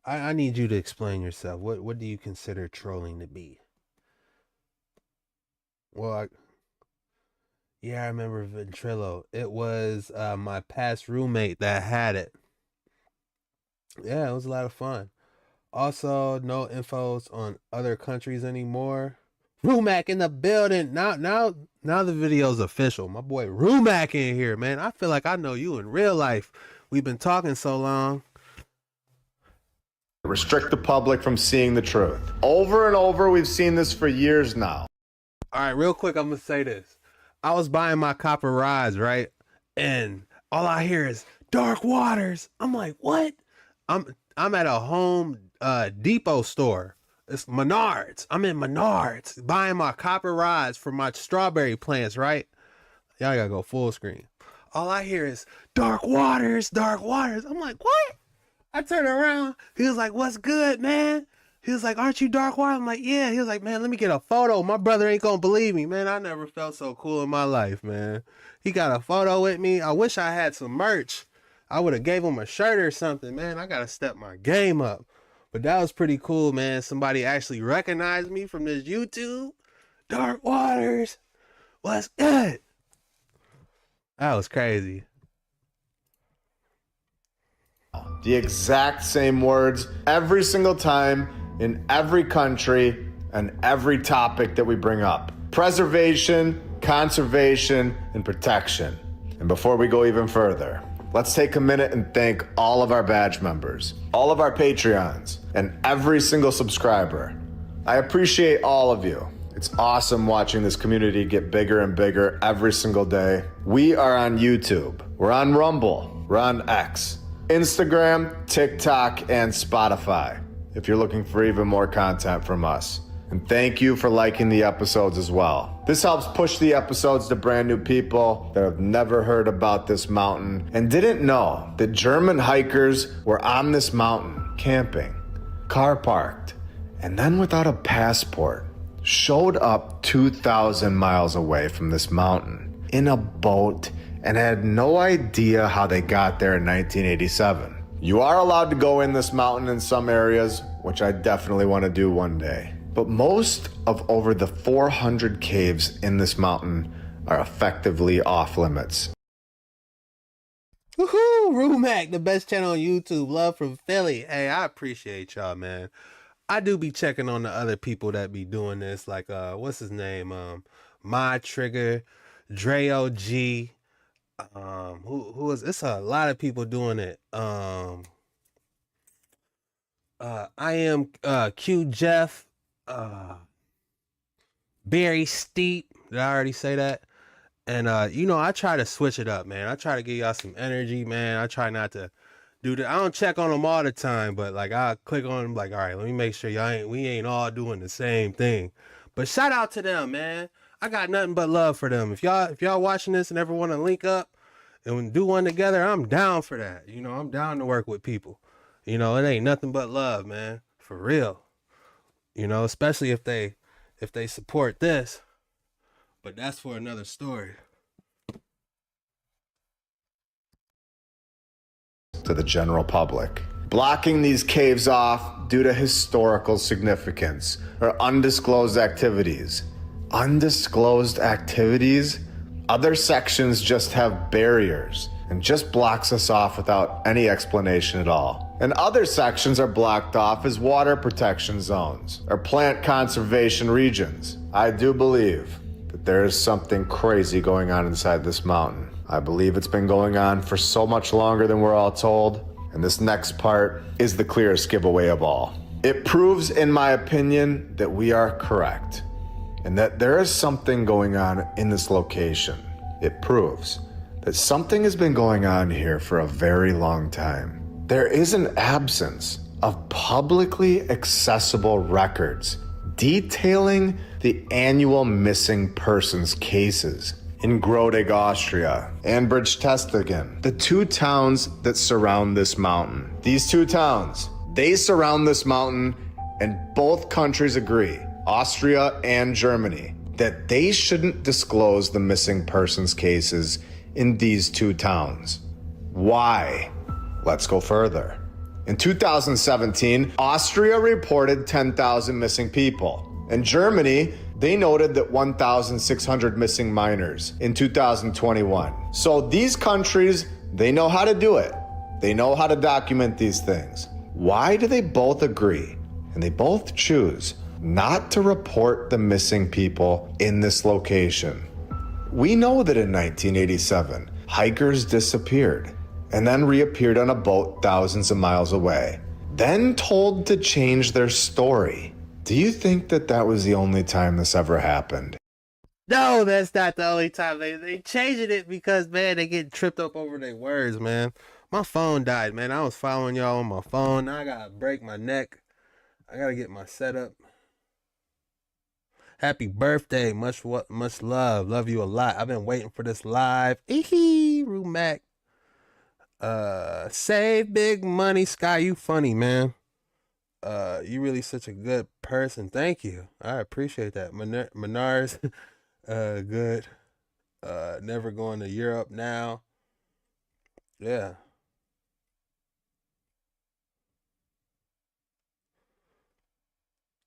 I need you to explain yourself. What do you consider trolling to be? Well, yeah, I remember Ventrilo. It was my past roommate that had it. Yeah, it was a lot of fun. Also, no infos on other countries anymore. Rumac in the building. Now the video's official. My boy Rumac in here, man. I feel like I know you in real life. We've been talking so long. restrict the public from seeing the truth. Over and over, we've seen this for years now. All right, real quick, I'm gonna say this. I was buying my copper rods, right? And all I hear is dark waters. I'm like, what? I'm at a Home Depot store. It's Menards. I'm in Menards buying my copper rods for my strawberry plants, right? Y'all gotta go full screen. All I hear is dark waters, dark waters. I'm like, what? I turn around. He was like, what's good, man? He was like, aren't you dark water? I'm like, yeah. He was like, man, let me get a photo. My brother ain't gonna believe me, man. I never felt so cool in my life, man. He got a photo with me. I wish I had some merch. I would have gave him a shirt or something, man. I gotta step my game up. But that was pretty cool, man. Somebody actually recognized me from this YouTube. Dark waters. What's good? That was crazy. The exact same words every single time in every country and every topic that we bring up. Preservation, conservation, and protection. And before we go even further, let's take a minute and thank all of our badge members, all of our Patreons, and every single subscriber. I appreciate all of you. It's awesome watching this community get bigger and bigger every single day. We are on YouTube. We're on Rumble. We're on X, Instagram, TikTok, and Spotify, if you're looking for even more content from us. And thank you for liking the episodes as well. This helps push the episodes to brand new people that have never heard about this mountain and didn't know that German hikers were on this mountain camping, car parked, and then without a passport, showed up 2,000 miles away from this mountain in a boat and had no idea how they got there in 1987. You are allowed to go in this mountain in some areas, which I definitely want to do one day. But most of over the 400 caves in this mountain are effectively off limits. Woohoo! Rumac, the best channel on YouTube. Love from Philly. Hey, I appreciate y'all, man. I do be checking on the other people that be doing this, like what's his name? My Trigger, Dreo G. Who is it's a lot of people doing it. I am Q Jeff, Barry Steep. Did I already say that? And you know, I try to switch it up, man. I try to give y'all some energy, man. I try not to do that. I don't check on them all the time, but like I click on them, like, all right, let me make sure we ain't all doing the same thing. But shout out to them, man. I got nothing but love for them. If y'all watching this and ever want to link up and do one together, I'm down for that. You know, I'm down to work with people. You know, it ain't nothing but love, man. For real. You know, especially if they support this. But that's for another story. To the general public. blocking these caves off due to historical significance or undisclosed activities. Undisclosed activities? Other sections just have barriers and just blocks us off without any explanation at all. And other sections are blocked off as water protection zones or plant conservation regions. I do believe that there is something crazy going on inside this mountain. I believe it's been going on for so much longer than we're all told. And this next part is the clearest giveaway of all. It proves, in my opinion, that we are correct and that there is something going on in this location. It proves that something has been going on here for a very long time. There is an absence of publicly accessible records detailing the annual missing persons cases in Grodig, Austria, and Bridgetestigen, the two towns that surround this mountain. These two towns, they surround this mountain, and both countries agree, Austria and Germany, that they shouldn't disclose the missing persons cases in these two towns. Why? Let's go further. In 2017, Austria reported 10,000 missing people. And Germany, they noted that 1,600 missing minors in 2021. So these countries, they know how to do it. They know how to document these things. Why do they both agree and they both choose not to report the missing people in this location? We know that in 1987, hikers disappeared and then reappeared on a boat thousands of miles away, then told to change their story. Do you think that that was the only time this ever happened? No, that's not the only time. They changing it because, man, they get tripped up over their words, man. My phone died, man. I was following y'all on my phone. Now I gotta break my neck. I gotta get my setup. Happy birthday. Much love. Love you a lot. I've been waiting for this live. Rumac. Save big money, Sky. You funny, man. You really such a good person. Thank you. I appreciate that. Menars, good. Never going to Europe now. Yeah.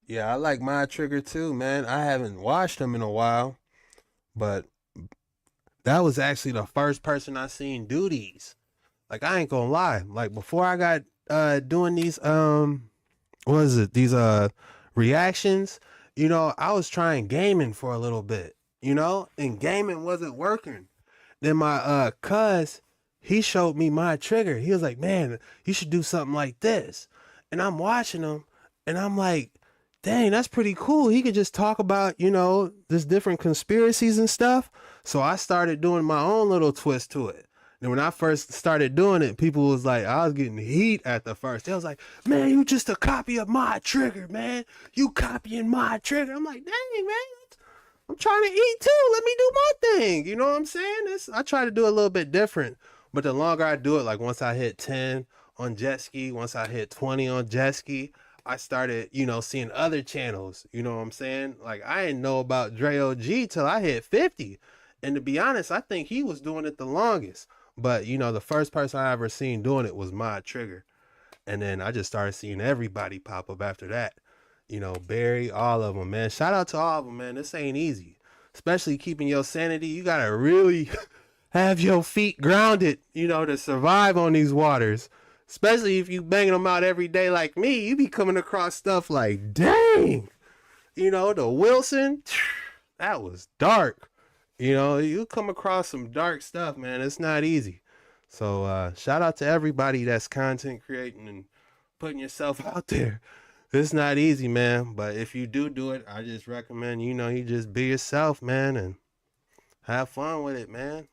Yeah, I like my trigger too, man. I haven't watched them in a while, but that was actually the first person I seen do these. Like, I ain't gonna lie. Like, before I got doing these these reactions, you know, I was trying gaming for a little bit, you know, and gaming wasn't working. Then my cuz, he showed me my trigger. He was like, man, you should do something like this. And I'm watching him and I'm like, dang, that's pretty cool. He could just talk about, you know, this different conspiracies and stuff. So I started doing my own little twist to it. And when I first started doing it, people was like, I was getting heat at the first. They was like, man, you just a copy of my trigger, man. You copying my trigger. I'm like, dang, man, I'm trying to eat too. Let me do my thing. You know what I'm saying? I try to do a little bit different. But the longer I do it, like once I hit 10 on jet ski, once I hit 20 on jet ski, I started, you know, seeing other channels. You know what I'm saying? Like, I didn't know about Dre OG till I hit 50. And to be honest, I think he was doing it the longest. But, you know, the first person I ever seen doing it was my trigger. And then I just started seeing everybody pop up after that. You know, Barry, all of them, man. Shout out to all of them, man. This ain't easy. Especially keeping your sanity. You got to really have your feet grounded, you know, to survive on these waters. Especially if you banging them out every day like me. You be coming across stuff like, dang. You know, the Wilson, that was dark. You know, you come across some dark stuff, man. It's not easy. So shout out to everybody that's content creating and putting yourself out there. It's not easy, man. But if you do it, I just recommend, you know, you just be yourself, man, and have fun with it, man.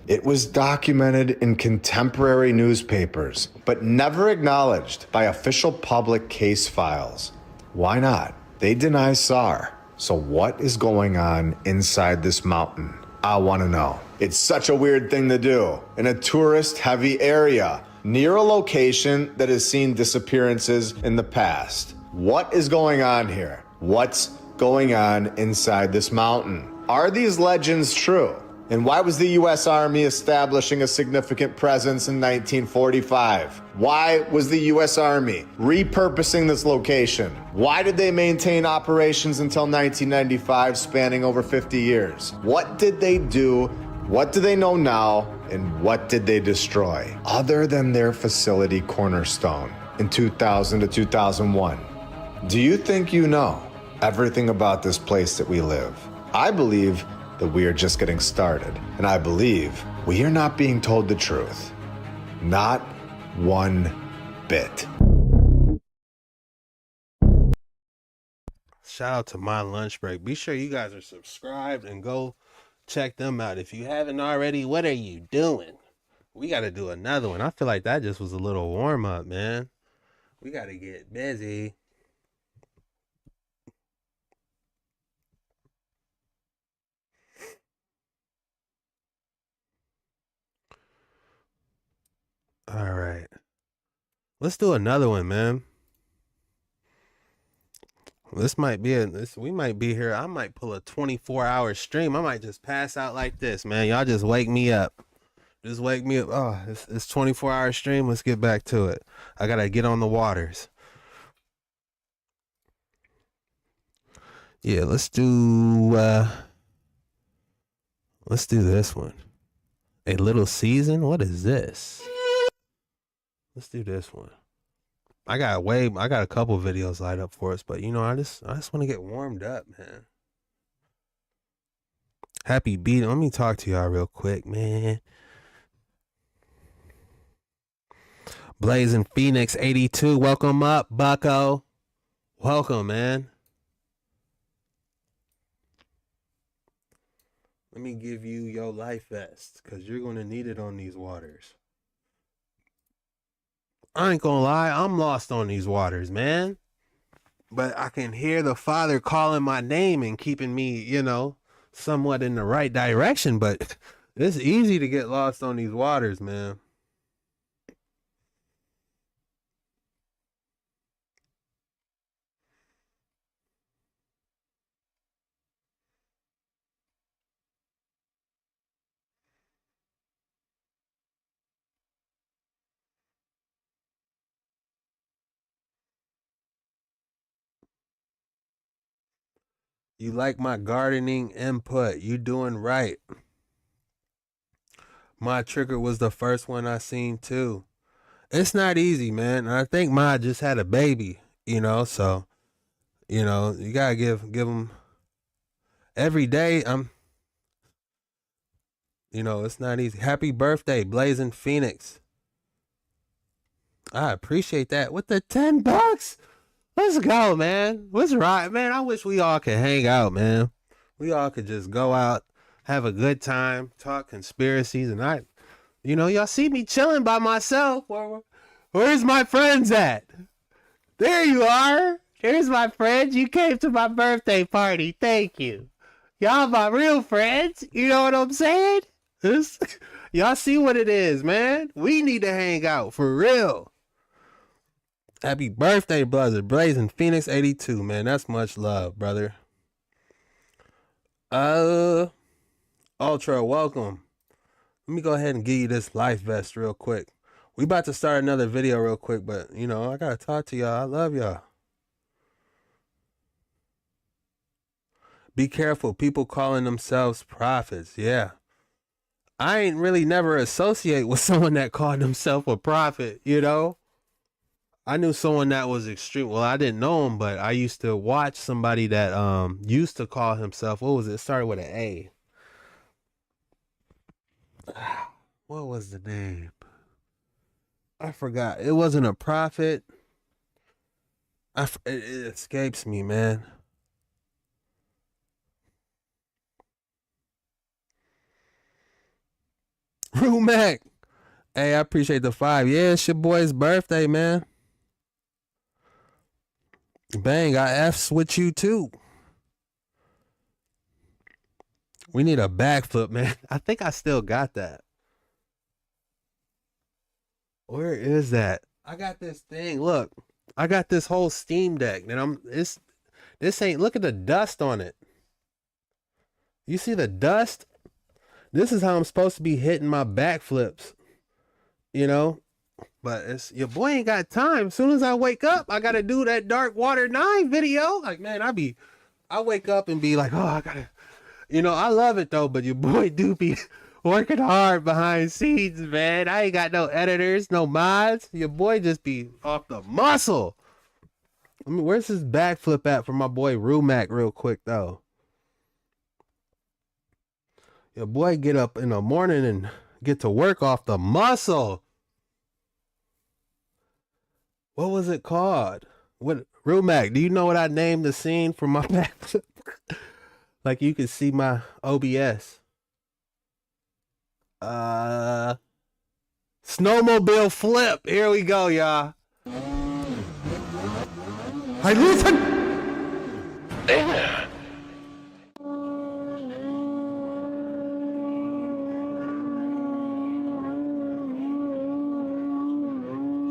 It was documented in contemporary newspapers, but never acknowledged by official public case files. Why not? They deny SAR. So what is going on inside this mountain? I want to know. It's such a weird thing to do in a tourist-heavy area near a location that has seen disappearances in the past. What is going on here? What's going on inside this mountain? Are these legends true? And why was the U.S. Army establishing a significant presence in 1945? Why was the U.S. Army repurposing this location? Why did they maintain operations until 1995, spanning over 50 years? What did they do? What do they know now? And what did they destroy? Other than their facility Cornerstone in 2000 to 2001. Do you think you know everything about this place that we live? I believe that we are just getting started. And I believe we are not being told the truth. Not one bit. Shout out to My Lunch Break. Be sure you guys are subscribed and go check them out. If you haven't already, what are you doing? We got to do another one. I feel like that just was a little warm up, man. We got to get busy. All right. Let's do another one, man. This might be we might be here. I might pull a 24-hour stream. I might just pass out like this, man. Y'all just wake me up. Just wake me up. Oh, it's 24-hour stream. Let's get back to it. I got to get on the waters. Yeah, let's do this one. A Little Season? What is this? Let's do this one. I got a couple videos lined up for us, but you know, I just want to get warmed up, man. Happy beat. Let me talk to y'all real quick, man. Blazing Phoenix 82, welcome up, Bucko. Welcome, man. Let me give you your life vest, because you're going to need it on these waters. I ain't gonna lie, I'm lost on these waters, man. But I can hear the Father calling my name and keeping me, you know, somewhat in the right direction. But it's easy to get lost on these waters, man. You like my gardening input. You doing right. My trigger was the first one I seen too. It's not easy, man. And I think Ma just had a baby, you know, so, you know, you gotta give them every day. You know, it's not easy. Happy birthday, Blazing Phoenix. I appreciate that. With the $10. Let's go, man. What's right, man? I wish we all could hang out, man. We all could just go out, have a good time, talk conspiracies, and you know, y'all see me chilling by myself. Where's my friends at? There you are. Here's my friends. You came to my birthday party. Thank you. Y'all my real friends. You know what I'm saying? Y'all see what it is, man. We need to hang out for real. Happy birthday, brother. Blazing Phoenix 82, man. That's much love, brother. Ultra, welcome. Let me go ahead and give you this life vest real quick. We about to start another video real quick, but, you know, I got to talk to y'all. I love y'all. Be careful. People calling themselves prophets. Yeah. I ain't really never associate with someone that called himself a prophet, you know? I knew someone that was extreme. Well, I didn't know him, but I used to watch somebody that used to call himself, what was it? It started with an A. What was the name? I forgot. It wasn't a prophet. It escapes me, man. Rumac. Hey, I appreciate the 5. Yeah, it's your boy's birthday, man. Bang, I F's with you too. We need a backflip, man. I think I still got that. Where is that? I got this thing. Look, I got this whole Steam Deck, and this ain't, look at the dust on it. You see the dust? This is how I'm supposed to be hitting my backflips, you know? But it's your boy ain't got time. As soon as I wake up, I gotta do that Dark Water 9 video. Like, man, I wake up and be like, oh, I gotta, you know, I love it though, but your boy do be working hard behind scenes, man. I ain't got no editors, no mods. Your boy just be off the muscle. I mean, where's his backflip at for my boy Rumac real quick though? Your boy get up in the morning and get to work off the muscle. What was it called? What, Rumac, do you know what I named the scene for my backflip? Like you can see my OBS. Snowmobile flip. Here we go, y'all. Hey, listen.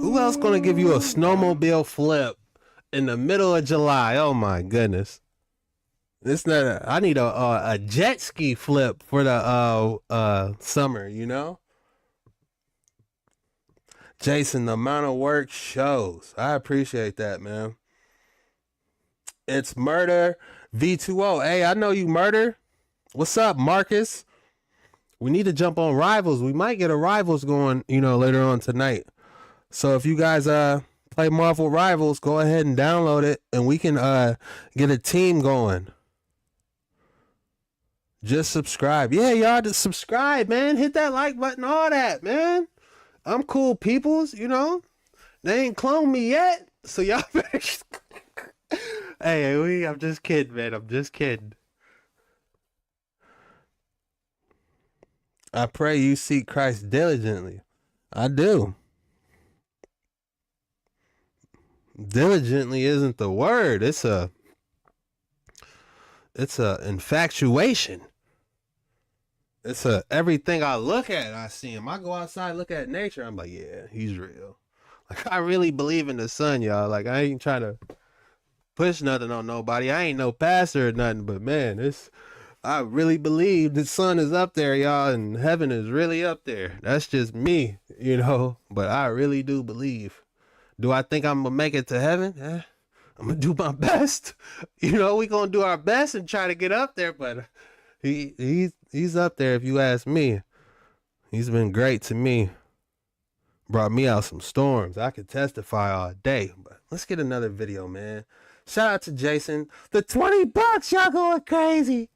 Who else gonna give you a snowmobile flip in the middle of July? Oh my goodness. It's not I need a jet ski flip for the summer, you know? Jason, the amount of work shows. I appreciate that, man. It's Murder V2O. Hey, I know you, Murder. What's up, Marcus? We need to jump on Rivals. We might get a Rivals going, you know, later on tonight. So if you guys play Marvel Rivals, go ahead and download it and we can get a team going. Just subscribe. Yeah, y'all just subscribe, man. Hit that like button, all that, man. I'm cool peoples, you know. They ain't cloned me yet, so y'all better. Hey, I'm just kidding, man. I'm just kidding. I pray you seek Christ diligently. I do. Diligently isn't the word. It's a infatuation. It's everything I look at, I see him. I go outside, look at nature. I'm like, yeah, he's real. Like, I really believe in the sun, y'all. Like, I ain't trying to push nothing on nobody. I ain't no pastor or nothing, but man, I really believe the sun is up there, y'all, and heaven is really up there. That's just me, you know, but I really do believe. Do I think I'm gonna make it to heaven? I'm gonna do my best. You know, we gonna do our best and try to get up there, but he's up there if you ask me. He's been great to me. Brought me out some storms. I could testify all day, but let's get another video, man. Shout out to Jason. The $20, y'all going crazy.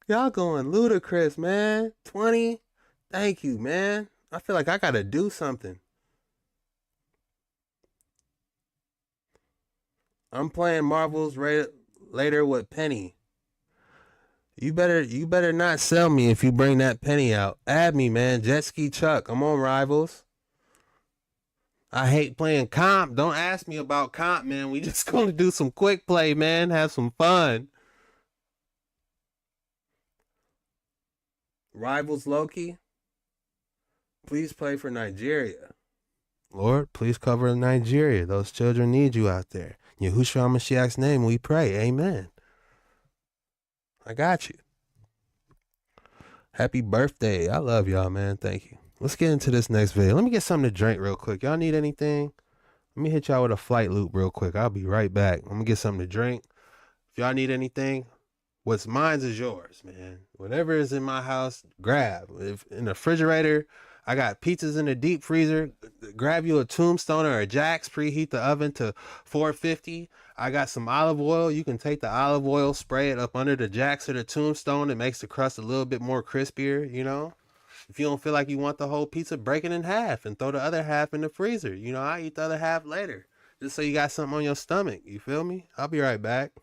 Y'all going ludicrous, man. 20. Thank you, man. I feel like I gotta do something. I'm playing Marvels later with Penny. You better not sell me if you bring that Penny out. Add me, man. Jet Ski Chuck. I'm on Rivals. I hate playing comp. Don't ask me about comp, man. We just gonna do some quick play, man. Have some fun. Rivals Loki. Please play for Nigeria. Lord, please cover Nigeria. Those children need you out there. Yahushua Mashiach's name we pray. Amen. I got you. Happy birthday. I love y'all, man. Thank you. Let's get into this next video. Let me get something to drink real quick. Y'all need anything? Let me hit y'all with a flight loop real quick. I'll be right back. I'm going to get something to drink. If y'all need anything, what's mine is yours, man. Whatever is in my house, grab. If in the refrigerator, I got pizzas in the deep freezer. Grab you a Tombstone or a Jack's. Preheat the oven to 450. I got some olive oil. You can take the olive oil, spray it up under the Jack's or the Tombstone. It makes the crust a little bit more crispier, you know. If you don't feel like you want the whole pizza, break it in half and throw the other half in the freezer. You know, I eat the other half later. Just so you got something on your stomach. You feel me? I'll be right back.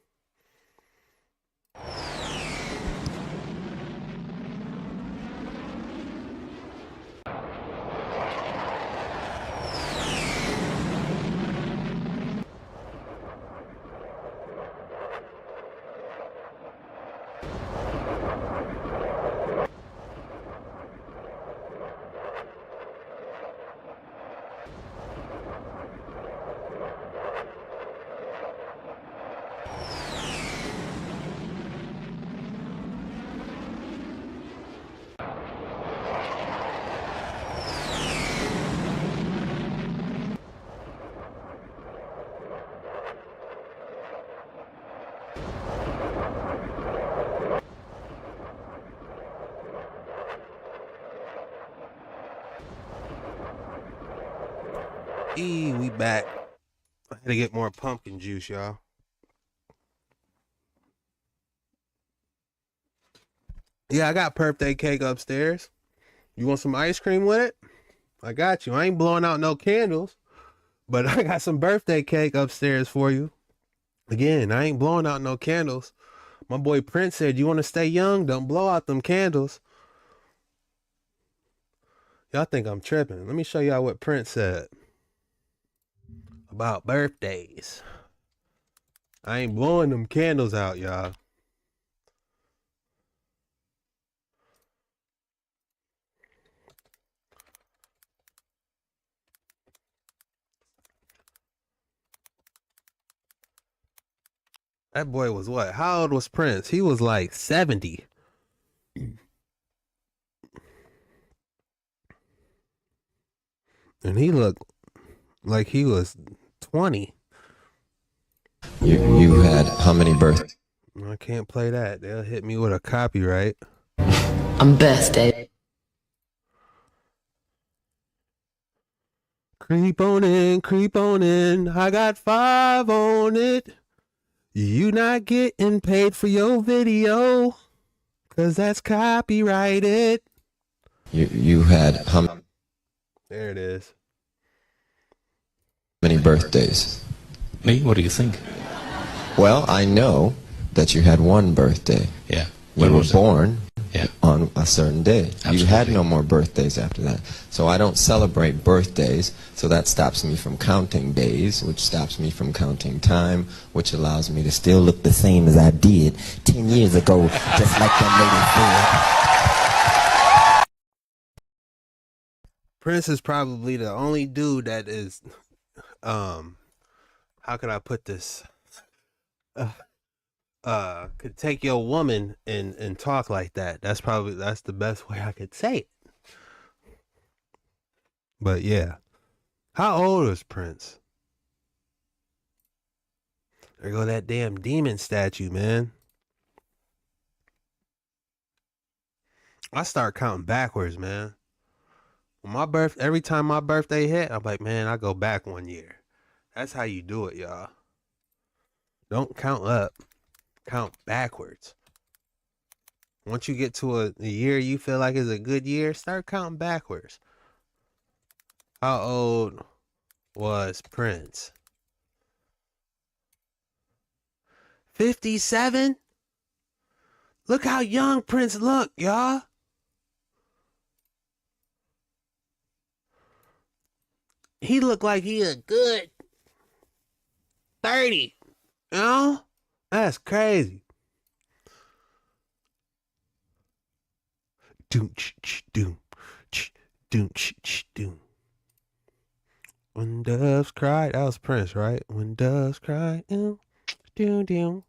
We back. I had to get more pumpkin juice, y'all. Yeah, I got birthday cake upstairs. You want some ice cream with it? I got you. I ain't blowing out no candles, but I got some birthday cake upstairs for you. Again, I ain't blowing out no candles. My boy Prince said, you want to stay young? Don't blow out them candles. Y'all think I'm tripping. Let me show y'all what Prince said about birthdays. I ain't blowing them candles out, y'all. That boy was what? How old was Prince? He was like 70. And he looked like he was 20. You had how many birthdays? I can't play that. They'll hit me with a copyright. I'm birthday. Creep on in. I got 5 on it. You not getting paid for your video, 'cause that's copyrighted. You had how There it is. many birthdays? Me? What do you think? Well, I know that you had one birthday. Yeah. You were born Yeah. on a certain day. Absolutely. You had no more birthdays after that. So I don't celebrate birthdays, so that stops me from counting days, which stops me from counting time, which allows me to still look the same as I did 10 years ago, just like that lady said. Prince is probably the only dude that is, how could I put this? Could take your woman and talk like that. That's the best way I could say it. But yeah. How old is Prince? There go that damn demon statue, man. I start counting backwards, man. When every time my birthday hit, I'm like, man, I go back 1 year. That's how you do it, y'all. Don't count up. Count backwards. Once you get to a year you feel like is a good year, start counting backwards. How old was Prince? 57? Look how young Prince look, y'all. He looked like he a good 30. You know? That's crazy. Doom, doom, doom, doom. When doves cry, that was Prince, right? When doves cry, doom, doom, doom,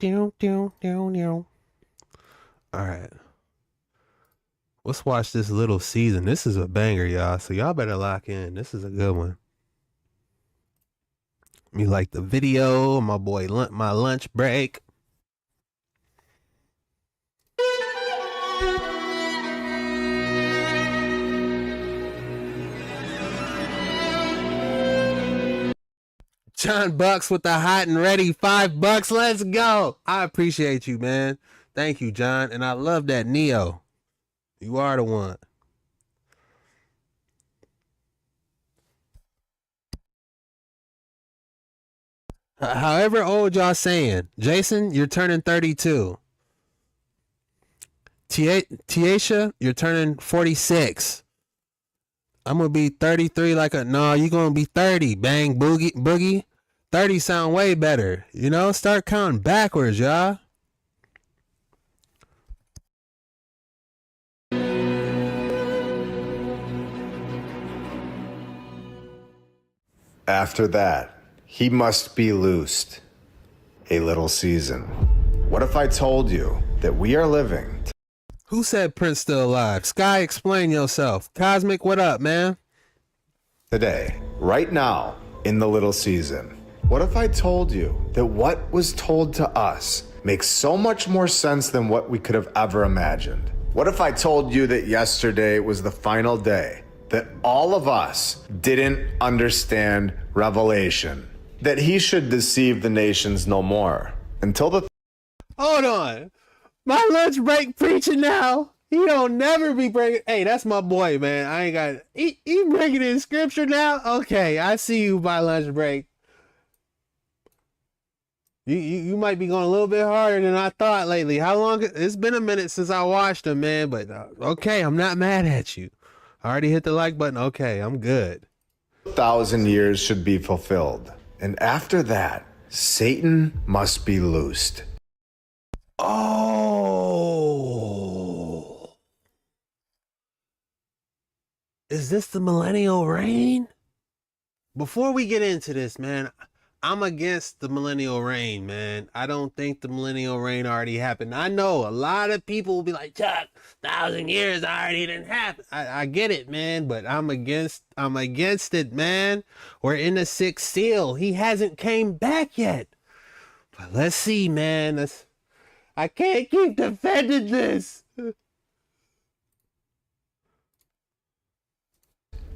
doom, doom, doom. All right, let's watch this little season. This is a banger, y'all. So y'all better lock in. This is a good one. Me like the video, my boy, my lunch break. John Bucks with the hot and ready $5. Let's go. I appreciate you, man. Thank you, John. And I love that Neo. You are the one. However old y'all saying. Jason, you're turning 32. Tiesha, you're turning 46. I'm going to be 33 no, you're going to be 30. Bang, boogie. 30 sound way better. You know, start counting backwards, y'all. After that, he must be loosed. A little season. What if I told you that we are living? Who said Prince still alive? Sky, explain yourself. Cosmic, what up, man? Today, right now, in the little season. What if I told you that what was told to us makes so much more sense than what we could have ever imagined? What if I told you that yesterday was the final day that all of us didn't understand Revelation, that he should deceive the nations no more until the... Hold on. My lunch break preaching now. He don't never be breaking. Hey, that's my boy, man. I ain't got... He breaking in scripture now? Okay, I see you by lunch break. You might be going a little bit harder than I thought lately. How long? It's been a minute since I watched him, man. But okay, I'm not mad at you. I already hit the like button. Okay, I'm good. 1,000 years should be fulfilled. And after that, Satan must be loosed. Oh. Is this the millennial reign? Before we get into this, man, I'm against the millennial reign, man. I don't think the millennial reign already happened. I know a lot of people will be like, Chuck, 1,000 years already didn't happen. I get it, man, but I'm against it, man. We're in the sixth seal. He hasn't came back yet. But let's see, man. I can't keep defending this.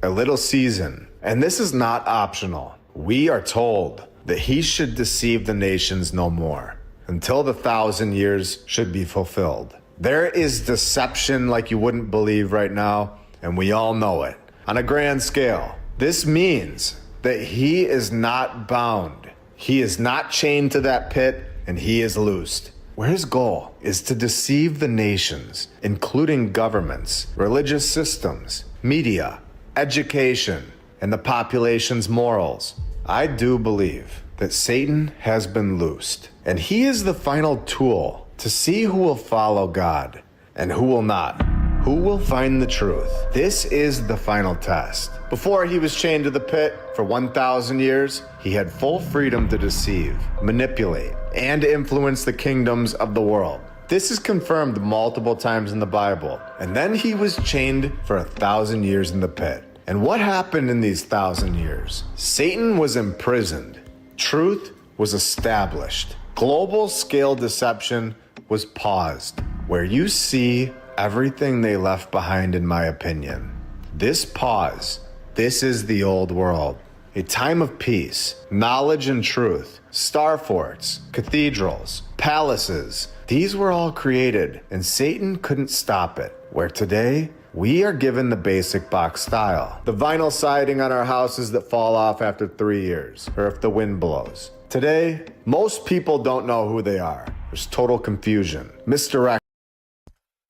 A little season, and this is not optional. We are told that he should deceive the nations no more until the 1,000 years should be fulfilled. There is deception like you wouldn't believe right now, and we all know it. On a grand scale, this means that he is not bound. He is not chained to that pit, and he is loosed. Where his goal is to deceive the nations, including governments, religious systems, media, education, and the population's morals. I do believe that Satan has been loosed, and he is the final tool to see who will follow God and who will not, who will find the truth. This is the final test. Before he was chained to the pit for 1,000 years, he had full freedom to deceive, manipulate, and influence the kingdoms of the world. This is confirmed multiple times in the Bible. And then he was chained for 1,000 years in the pit. And what happened in these 1,000 years? Satan was imprisoned. Truth was established. Global scale deception was paused. Where you see everything they left behind, in my opinion. This pause, this is the old world. A time of peace, knowledge and truth, star forts, cathedrals, palaces. These were all created, and Satan couldn't stop it. Where today, we are given the basic box style. The vinyl siding on our houses that fall off after 3 years, or if the wind blows. Today, most people don't know who they are. There's total confusion, misdirection.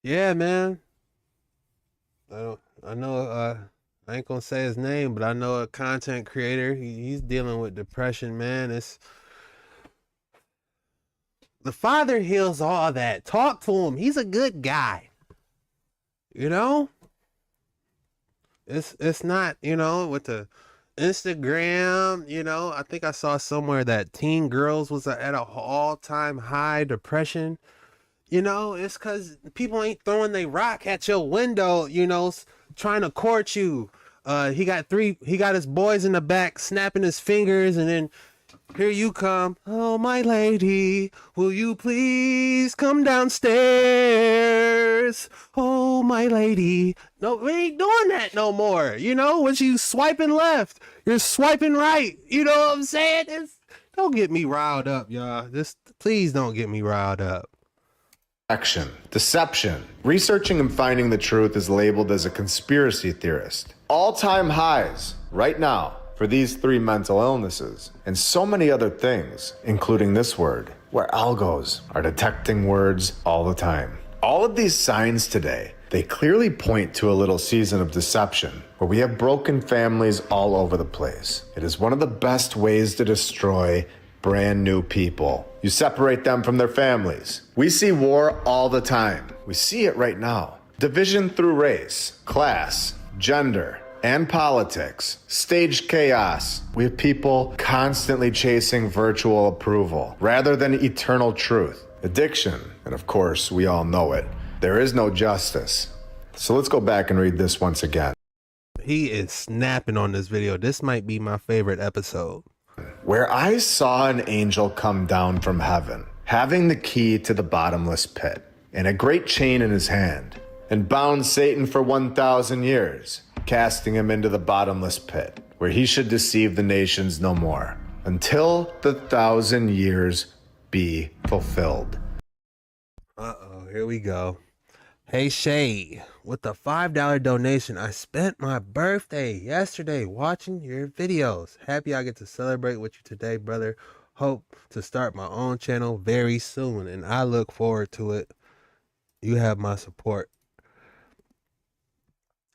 Yeah, man. I know, I ain't gonna say his name, but I know a content creator. He's dealing with depression, man. The Father heals all that. Talk to him. He's a good guy. You know? It's not, you know, with the Instagram, you know, I think I saw somewhere that teen girls was at an all-time high depression. You know, it's because people ain't throwing they rock at your window, you know, trying to court you. He got his boys in the back snapping his fingers, and then here you come. Oh, my lady, will you please come downstairs? Oh, my lady. No, we ain't doing that no more. You know, when you swiping left, you're swiping right. You know what I'm saying? Don't get me riled up, y'all. Please don't get me riled up. Action, deception. Researching and finding the truth is labeled as a conspiracy theorist. All-time highs right now for these 3 mental illnesses and so many other things, including this word, where algos are detecting words all the time. All of these signs today, they clearly point to a little season of deception where we have broken families all over the place. It is one of the best ways to destroy brand new people. You separate them from their families. We see war all the time. We see it right now. Division through race, class, gender, and politics. Staged chaos. We have people constantly chasing virtual approval rather than eternal truth. Addiction, and of course, we all know it. There is no justice. So let's go back and read this once again. He is snapping on this video. This might be my favorite episode. Where I saw an angel come down from heaven, having the key to the bottomless pit, and a great chain in his hand, and bound Satan for 1,000 years. casting him into the bottomless pit, where he should deceive the nations no more, until the 1,000 years be fulfilled. Uh-oh, here we go. Hey Shay, with the $5 donation, I spent my birthday yesterday watching your videos. Happy I get to celebrate with you today, brother. Hope to start my own channel very soon, and I look forward to it. You have my support.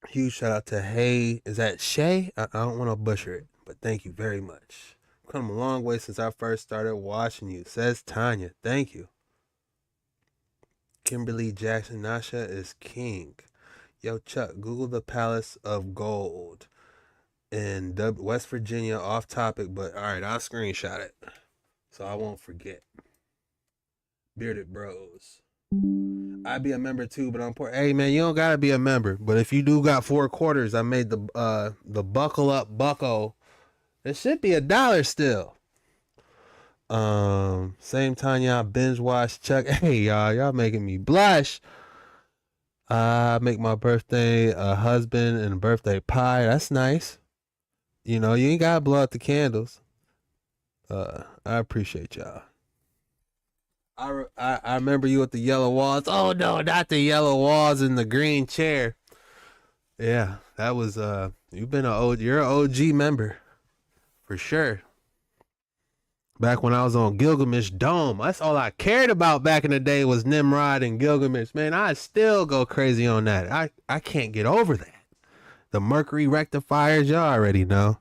Huge shout out to Hey, is that Shay? I don't want to butcher it, but thank you very much. Come a long way since I first started watching you, says Tanya. Thank you. Kimberly Jackson, Nasha is king. Yo, Chuck, Google the Palace of Gold in West Virginia, off topic, but all right, I'll screenshot it so I won't forget. Bearded Bros. I'd be a member too, but I'm poor. Hey man, you don't gotta be a member, but if you do got 4 quarters, I made the buckle up bucko. It should be $1 still. Same time y'all binge watch Chuck. Hey y'all making me blush. Make my birthday a husband and a birthday pie. That's nice. You know, you ain't gotta blow out the candles. I appreciate y'all. I remember you with the yellow walls. Oh no, not the yellow walls and the green chair. Yeah, that was you've been you're an OG member for sure. Back when I was on Gilgamesh Dome, that's all I cared about back in the day was Nimrod and Gilgamesh. Man, I still go crazy on that. I can't get over that. The Mercury rectifiers, y'all already know.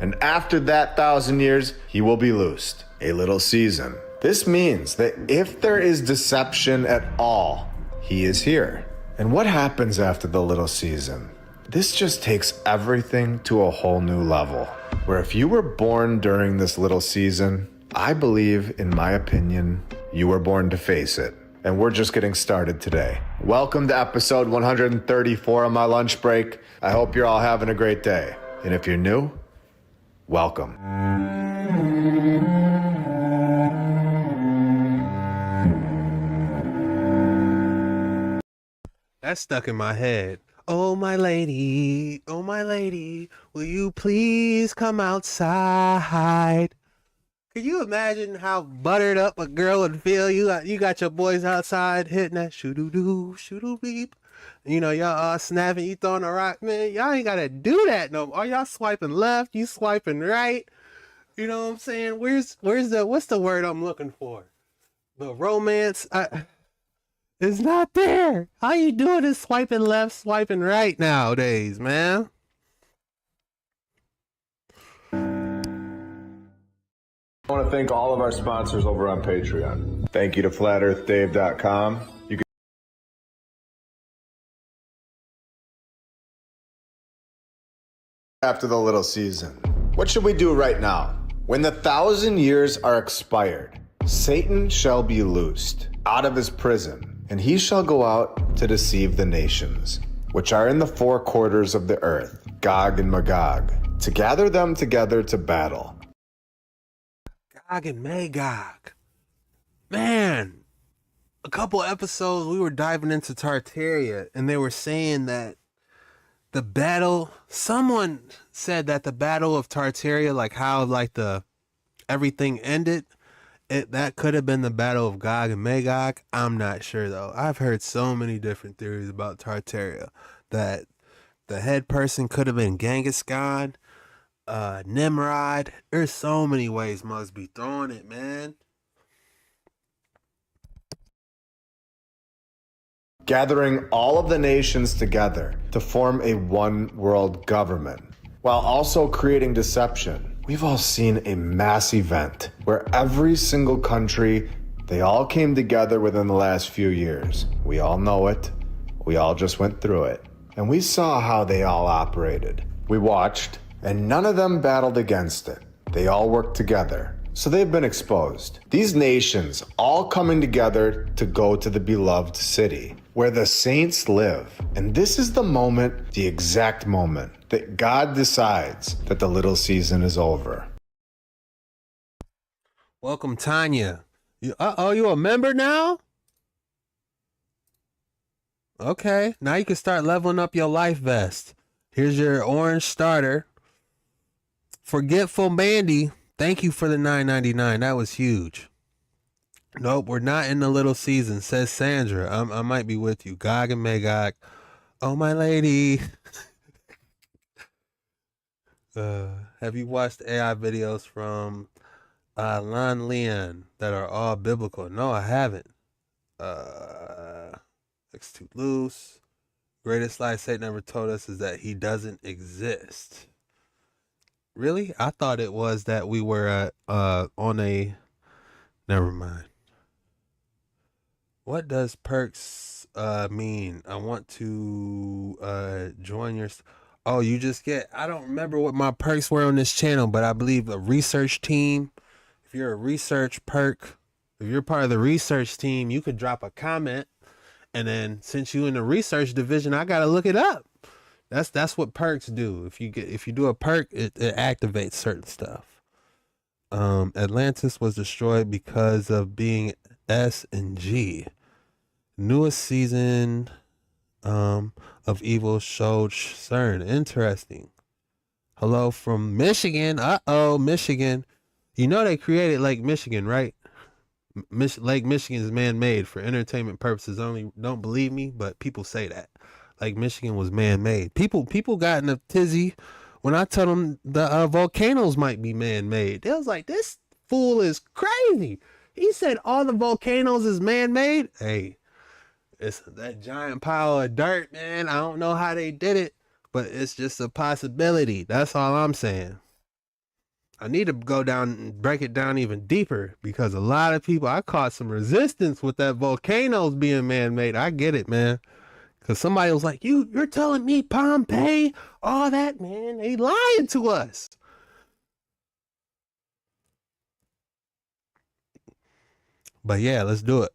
And after that 1,000 years, he will be loosed. A little season. This means that if there is deception at all, he is here. And what happens after the little season? This just takes everything to a whole new level. Where if you were born during this little season, I believe, in my opinion, you were born to face it. And we're just getting started today. Welcome to episode 134 of my lunch break. I hope you're all having a great day. And if you're new, welcome. That's stuck in my head. Oh my lady, will you please come outside? Can you imagine how buttered up a girl would feel? You got your boys outside hitting that shoo-doo-doo, shoo-doo-beep. You know, y'all all snapping, you throwing a rock. Man, y'all ain't gotta do that no more. Are y'all swiping left? You swiping right? You know what I'm saying? What's the word I'm looking for? The romance? It's not there. How you doing is swiping left, swiping right nowadays, man. I want to thank all of our sponsors over on Patreon. Thank you to FlatEarthDave.com. You can after the little season. What should we do right now? When the 1,000 years are expired, Satan shall be loosed out of his prison. And he shall go out to deceive the nations, which are in the 4 quarters of the earth, Gog and Magog, to gather them together to battle. Gog and Magog. Man, a couple episodes we were diving into Tartaria, and they were saying that the battle, someone said that the battle of Tartaria, like how like everything ended, that could have been the battle of Gog and Magog. I'm not sure though. I've heard so many different theories about Tartaria, that the head person could have been Genghis Khan, Nimrod. There's so many ways must be throwing it, man. Gathering all of the nations together to form a one world government, while also creating deception. We've all seen a mass event where every single country, they all came together within the last few years. We all know it. We all just went through it. And we saw how they all operated. We watched, and none of them battled against it. They all worked together. So they've been exposed. These nations all coming together to go to the beloved city where the saints live. And this is the moment, the exact moment, that God decides that the little season is over. Welcome, Tanya. You a member now? Okay, now you can start leveling up your life vest. Here's your orange starter. Forgetful Mandy, thank you for the $9.99. That was huge. Nope, we're not in the little season, says Sandra. I might be with you. Gog and Magog. Oh, my lady. Have you watched AI videos from Lon Leon that are all biblical? No, I haven't. It's too loose. Greatest lie Satan ever told us is that he doesn't exist. Really? I thought it was that we were on a... Never mind. What does perks mean? I want to join your... Oh, you just get... I don't remember what my perks were on this channel, but I believe a research team. If you're a research perk, if you're part of the research team, you could drop a comment. And then since you in the research division, I got to look it up. That's what perks do. If you do a perk, it activates certain stuff. Atlantis was destroyed because of being S and G. Newest season of Evil showed CERN. Interesting. Hello from Michigan. Uh-oh, Michigan. You know they created Lake Michigan, right? Lake Michigan is man-made for entertainment purposes only. Don't believe me, but people say that. Lake Michigan was man-made. People got in a tizzy when I told them the volcanoes might be man-made. They was like, this fool is crazy. He said all the volcanoes is man-made. Hey, it's that giant pile of dirt, man. I don't know how they did it, but it's just a possibility. That's all I'm saying. I need to go down and break it down even deeper because a lot of people, I caught some resistance with that volcanoes being man-made. I get it, man. Because somebody was like, you're telling me Pompeii, all that, man, they lying to us. But yeah, let's do it.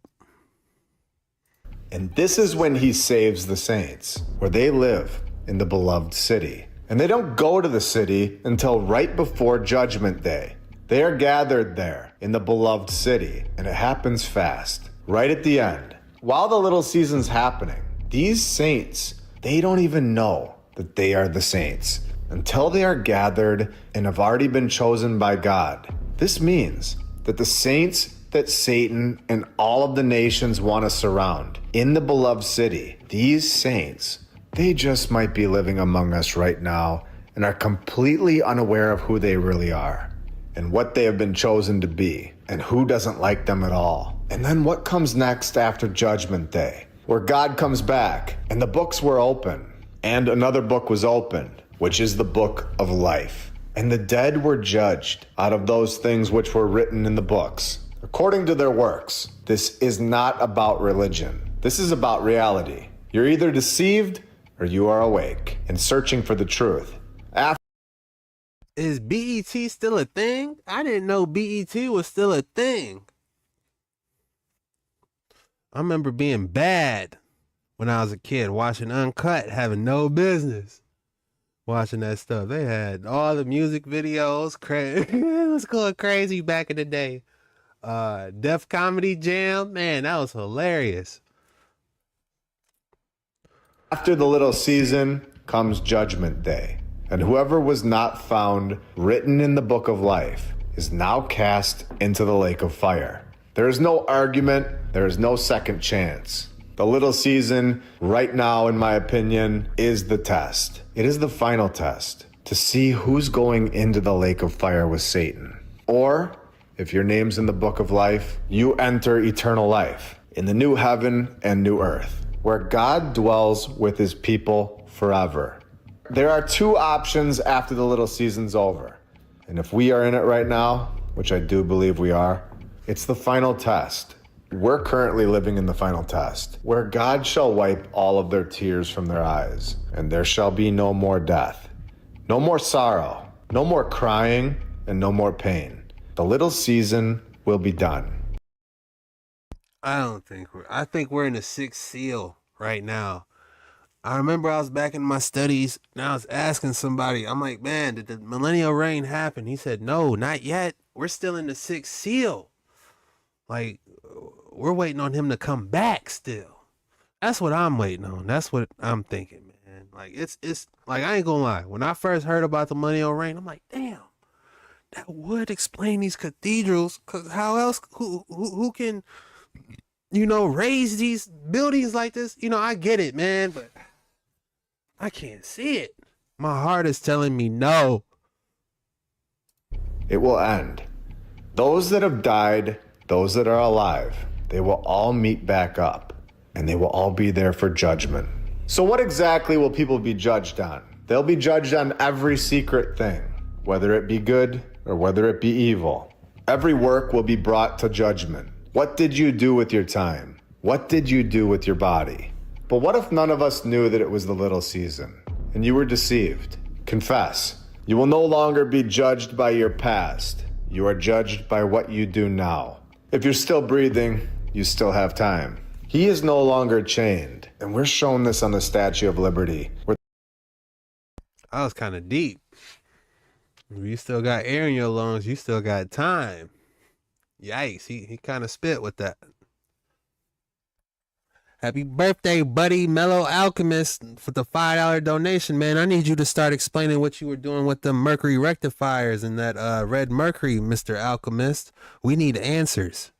And this is when he saves the saints, where they live in the beloved city. And they don't go to the city until right before Judgment Day. They are gathered there in the beloved city, and it happens fast, right at the end. While the little season's happening, these saints, they don't even know that they are the saints until they are gathered and have already been chosen by God. This means that the saints that Satan and all of the nations want to surround in the beloved city, these saints, they just might be living among us right now and are completely unaware of who they really are and what they have been chosen to be and who doesn't like them at all. And then what comes next after Judgment Day, where God comes back and the books were open and another book was opened, which is the book of life. And the dead were judged out of those things which were written in the books, according to their works. This is not about religion. This is about reality. You're either deceived or you are awake and searching for the truth. Is BET still a thing? I didn't know BET was still a thing. I remember being bad when I was a kid, watching Uncut, having no business watching that stuff. They had all the music videos. It was going crazy back in the day. Def Comedy Jam, man, that was hilarious. After the little season comes Judgment Day, and whoever was not found written in the book of life is now cast into the lake of fire. There is no argument, there is no second chance. The little season, right now, in my opinion, is the test. It is the final test to see who's going into the lake of fire with Satan. Or, if your name's in the book of life, you enter eternal life in the new heaven and new earth, where God dwells with his people forever. There are two options after the little season's over. And if we are in it right now, which I do believe we are, it's the final test. We're currently living in the final test, where God shall wipe all of their tears from their eyes, and there shall be no more death, no more sorrow, no more crying, and no more pain. The little season will be done. I think we're in the sixth seal right now. I remember I was back in my studies and I was asking somebody, I'm like, man, did the millennial reign happen? He said, no, not yet. We're still in the sixth seal. Like, we're waiting on him to come back still. That's what I'm waiting on. That's what I'm thinking, man. Like it's like, I ain't gonna lie. When I first heard about the millennial reign, I'm like, damn, that would explain these cathedrals. Cause how else who can, you know, raise these buildings like this? You know, I get it, man, but I can't see it. My heart is telling me no. It will end. Those that have died, those that are alive, they will all meet back up, and they will all be there for judgment. So what exactly will people be judged on? They'll be judged on every secret thing, whether it be good or whether it be evil. Every work will be brought to judgment. What did you do with your time? What did you do with your body? But what if none of us knew that it was the little season, and you were deceived? Confess. You will no longer be judged by your past. You are judged by what you do now. If you're still breathing, you still have time. He is no longer chained, and we're shown this on the Statue of Liberty. I was kind of deep. If you still got air in your lungs, you still got time. Yikes, he kind of spit with that. Happy birthday, buddy, Mellow Alchemist, for the $5 donation, man. I need you to start explaining what you were doing with the mercury rectifiers and that red mercury, Mr. Alchemist. We need answers.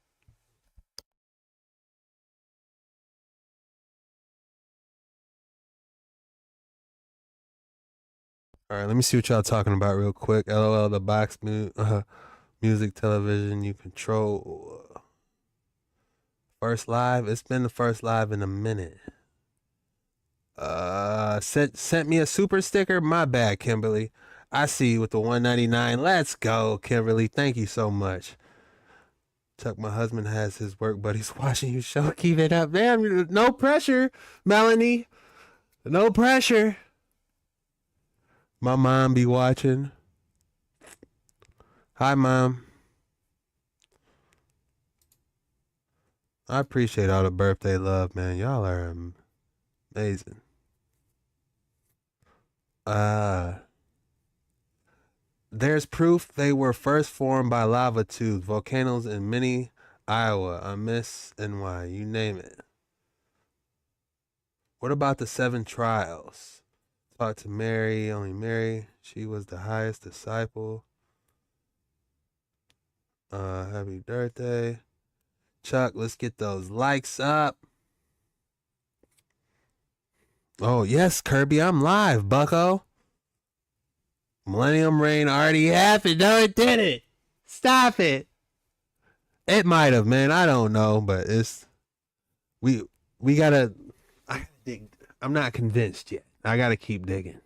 All right, let me see what y'all talking about real quick. LOL, the box music, television, you control. First live. It's been the first live in a minute. Sent me a super sticker. My bad, Kimberly. I see you with the $1.99. Let's go, Kimberly. Thank you so much. Chuck, my husband has his work buddies watching you show. Keep it up. Damn, no pressure, Melanie. No pressure. My mom be watching. Hi, Mom. I appreciate all the birthday love, man. Y'all are amazing. There's proof they were first formed by lava tubes, volcanoes in Mini, Iowa, I miss NY, you name it. What about the 7 trials? Talk to Mary, only Mary. She was the highest disciple. Happy birthday. Chuck, let's get those likes up. Oh, yes, Kirby, I'm live, bucko. Millennium Reign already happened. No, it didn't. Stop it. It might have, man. I don't know, but it's... We gotta... I gotta dig. I'm not convinced yet. I gotta keep digging.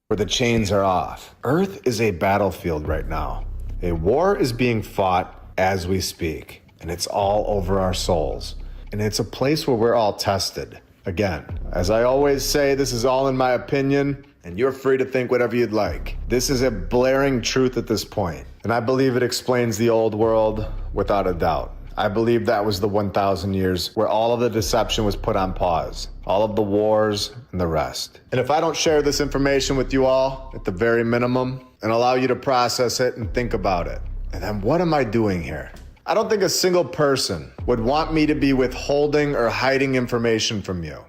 Where the chains are off. Earth is a battlefield right now. A war is being fought as we speak, and it's all over our souls. And it's a place where we're all tested. Again, as I always say, this is all in my opinion, and you're free to think whatever you'd like. This is a blaring truth at this point, and I believe it explains the old world without a doubt. I believe that was the 1,000 years where all of the deception was put on pause, all of the wars and the rest. And if I don't share this information with you all, at the very minimum, and allow you to process it and think about it, and then what am I doing here? I don't think a single person would want me to be withholding or hiding information from you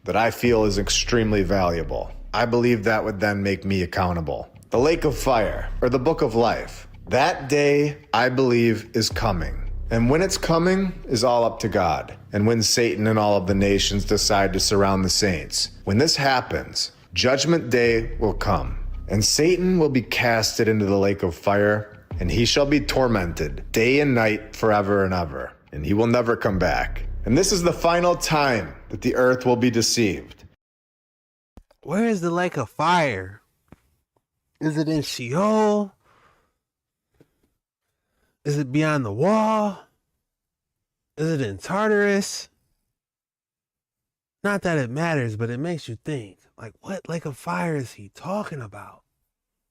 that I feel is extremely valuable. I believe that would then make me accountable. The lake of fire, or the book of life, that day, I believe, is coming. And when it's coming is all up to God. And when Satan and all of the nations decide to surround the saints, when this happens, Judgment Day will come. And Satan will be casted into the lake of fire, and he shall be tormented day and night forever and ever. And he will never come back. And this is the final time that the earth will be deceived. Where is the lake of fire? Is it in Sheol? Is it beyond the wall? Is it in Tartarus? Not that it matters, but it makes you think. Like, what lake of fire is he talking about?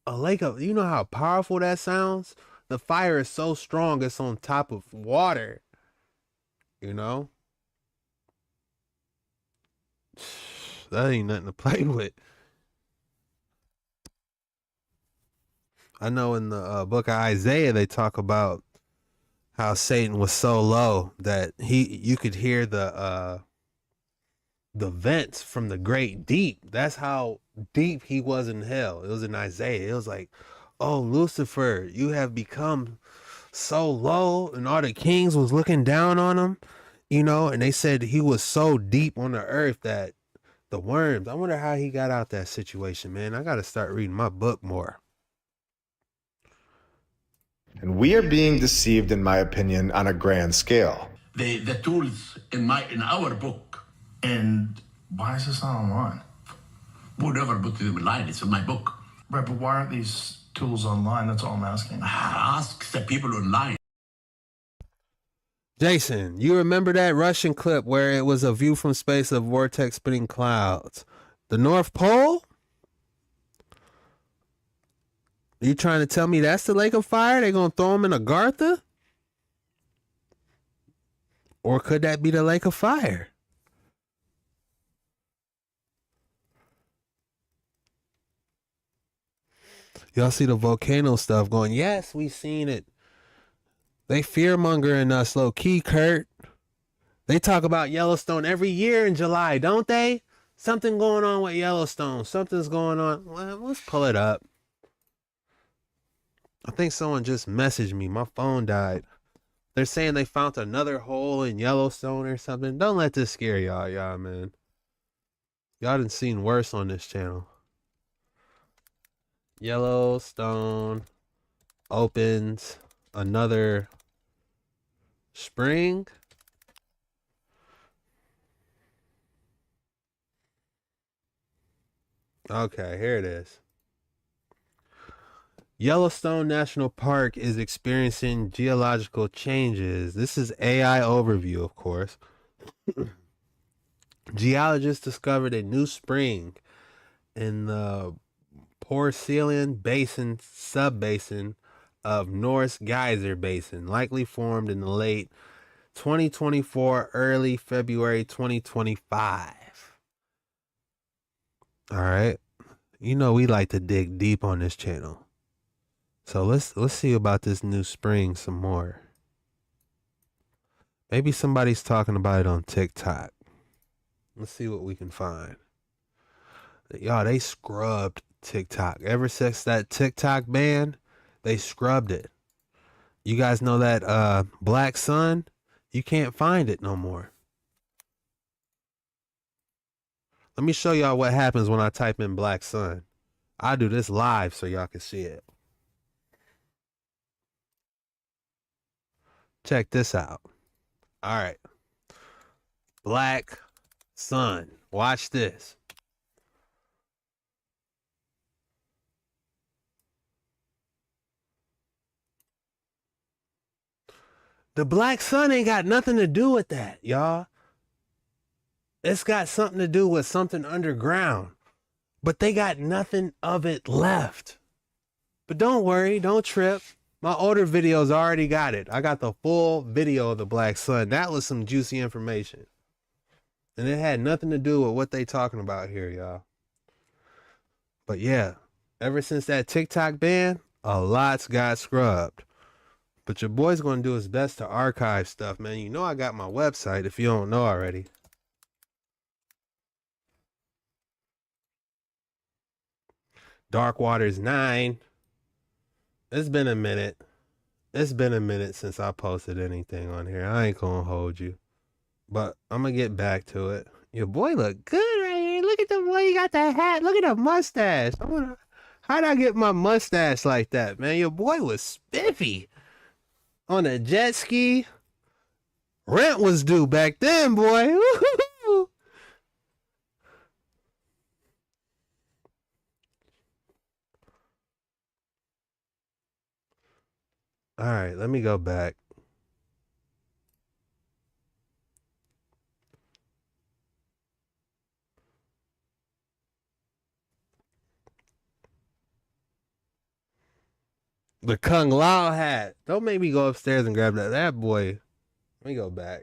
A lake of... You know how powerful that sounds? The fire is so strong, it's on top of water. You know? That ain't nothing to play with. I know in the book of Isaiah, they talk about how Satan was so low that you could hear the the vents from the great deep. That's how deep he was in hell. It was in Isaiah. It was like, oh, Lucifer, you have become so low, and all the kings was looking down on him, you know, and they said he was so deep on the earth that the worms, I wonder how he got out that situation, man. I got to start reading my book more. And we are being deceived, in my opinion, on a grand scale. The tools in our book. And why is this not online? Whatever book is online, it's in my book. Right, but why aren't these tools online? That's all I'm asking. Ask the people online. Jason, you remember that Russian clip where it was a view from space of vortex spinning clouds? The North Pole? You trying to tell me that's the Lake of Fire? They gonna throw him in Agartha? Or could that be the Lake of Fire? Y'all see the volcano stuff going, yes, we seen it. They fear-mongering us low-key, Kurt. They talk about Yellowstone every year in July, don't they? Something going on with Yellowstone. Something's going on. Well, let's pull it up. I think someone just messaged me. My phone died. They're saying they found another hole in Yellowstone or something. Don't let this scare y'all, man. Y'all done seen worse on this channel. Yellowstone opens another spring. Okay, here it is. Yellowstone National Park is experiencing geological changes. This is AI overview, of course. Geologists discovered a new spring in the Porcelain Basin subbasin of Norse Geyser Basin, likely formed in the late 2024, early February 2025. All right. You know we like to dig deep on this channel. So let's see about this new spring some more. Maybe somebody's talking about it on TikTok. Let's see what we can find. Y'all, they scrubbed TikTok. Ever since that TikTok ban, they scrubbed it. You guys know that black sun? You can't find it no more. Let me show y'all what happens when I type in black sun. I do this live so y'all can see it. Check this out. All right. Black sun. Watch this. The black sun ain't got nothing to do with that, y'all. It's got something to do with something underground. But they got nothing of it left. But don't worry, don't trip. My older videos already got it. I got the full video of the black sun. That was some juicy information. And it had nothing to do with what they talking about here, y'all. But yeah, ever since that TikTok ban, a lot's got scrubbed. But your boy's going to do his best to archive stuff, man. You know I got my website if you don't know already. Dark Waters 9. It's been a minute. It's been a minute since I posted anything on here. I ain't going to hold you. But I'm going to get back to it. Your boy look good right here. Look at the boy. You got the hat. Look at the mustache. How'd I get my mustache like that, man? Your boy was spiffy. On a jet ski. Rent was due back then, boy. Woo-hoo-hoo. All right, let me go back. The Kung Lao hat. Don't make me go upstairs and grab that. That boy. Let me go back.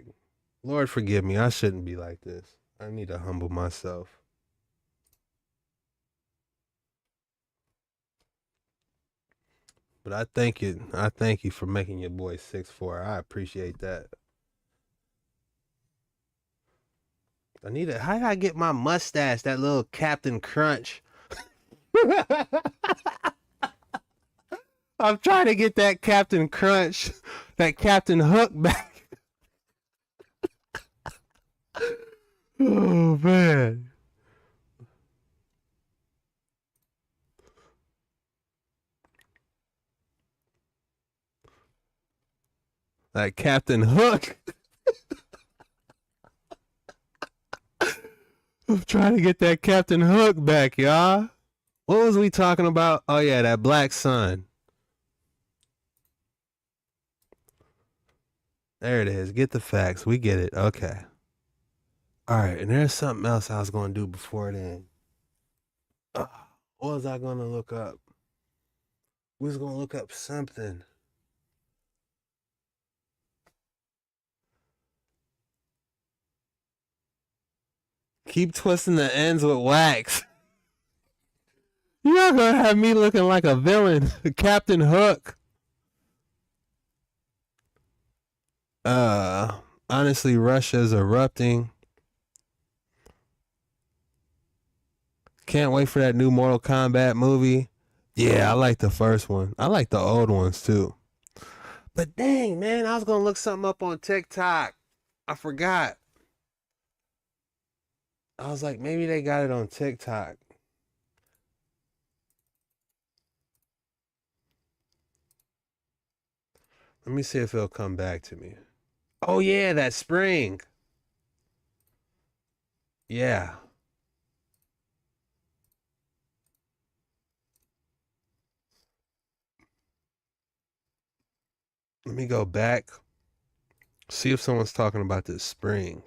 Lord forgive me. I shouldn't be like this. I need to humble myself. But I thank you. I thank you for making your boy 6'4". I appreciate that. How did I get my mustache? That little Captain Crunch. I'm trying to get that Captain Crunch, that Captain Hook back. Oh, man. That Captain Hook. I'm trying to get that Captain Hook back, y'all. What was we talking about? Oh, yeah, that black sun. There it is. Get the facts. We get it. Okay. All right. And there's something else I was going to do before then. What was I going to look up? We was going to look up something. Keep twisting the ends with wax. You're not going to have me looking like a villain. Captain Hook. Honestly, Russia's erupting. Can't wait for that new Mortal Kombat movie. Yeah, I like the first one. I like the old ones too. But dang, man, I was going to look something up on TikTok. I forgot. I was like, maybe they got it on TikTok. Let me see if it'll come back to me. Oh, yeah, that spring. Yeah. Let me go back. See if someone's talking about this spring.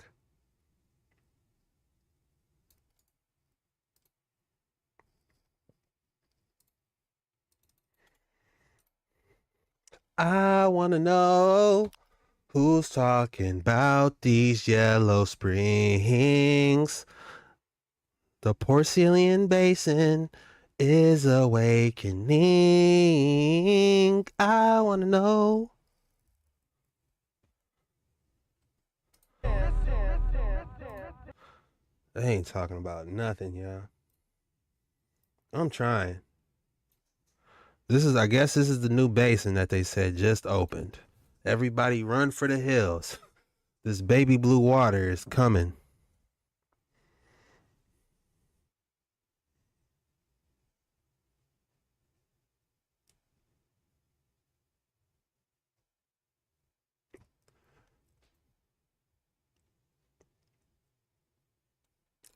I want to know who's talking about these yellow springs. The Porcelain Basin is awakening. I want to know. They ain't talking about nothing, y'all. I'm trying. I guess this is the new basin that they said just opened. Everybody run for the hills. This baby blue water is coming.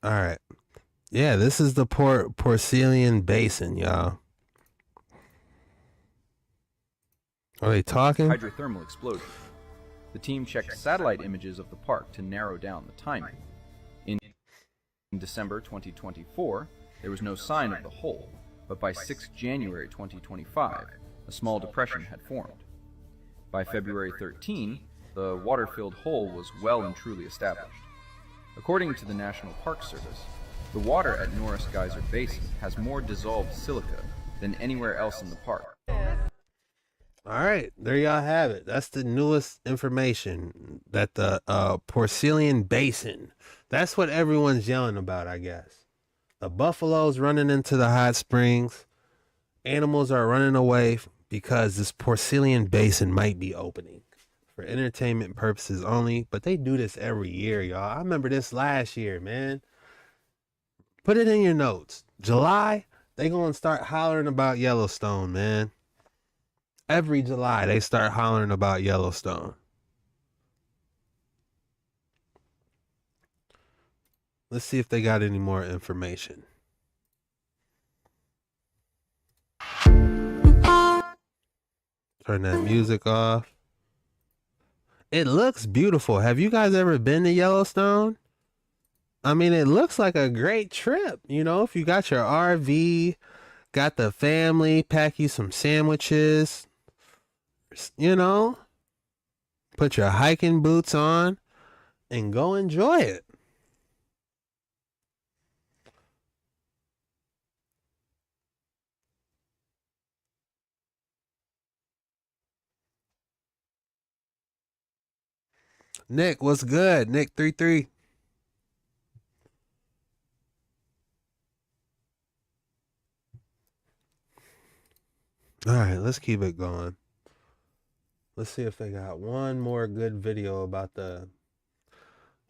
All right. Yeah, this is the Porcelain Basin, y'all. Are they talking? Hydrothermal explosion. The team checked satellite images of the park to narrow down the timing. In December 2024, there was no sign of the hole, but by 6 January 2025, a small depression had formed. By February 13, the water-filled hole was well and truly established. According to the National Park Service, the water at Norris Geyser Basin has more dissolved silica than anywhere else in the park. All right, there y'all have it. That's the newest information, that the Porcelain Basin. That's what everyone's yelling about, I guess. The buffaloes running into the hot springs. Animals are running away because this Porcelain Basin might be opening for entertainment purposes only. But they do this every year, y'all. I remember this last year, man. Put it in your notes. July, they gonna start hollering about Yellowstone, man. Every July, they start hollering about Yellowstone. Let's see if they got any more information. Turn that music off. It looks beautiful. Have you guys ever been to Yellowstone? I mean, it looks like a great trip. You know, if you got your RV, got the family, pack you some sandwiches, you know, put your hiking boots on and go enjoy it. Nick, what's good? Nick 33. All right, let's keep it going. Let's see if they got one more good video about the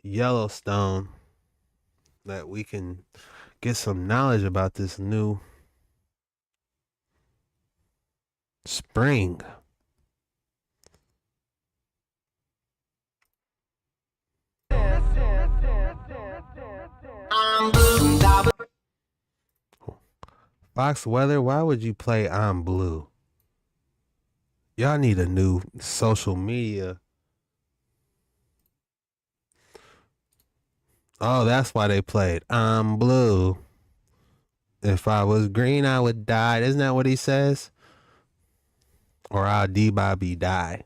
Yellowstone that we can get some knowledge about this new spring. Fox Weather, why would you play I'm Blue? Y'all need a new social media. Oh, that's why they played I'm Blue. If I was green, I would die. Isn't that what he says? Or I'll D-Bobby die.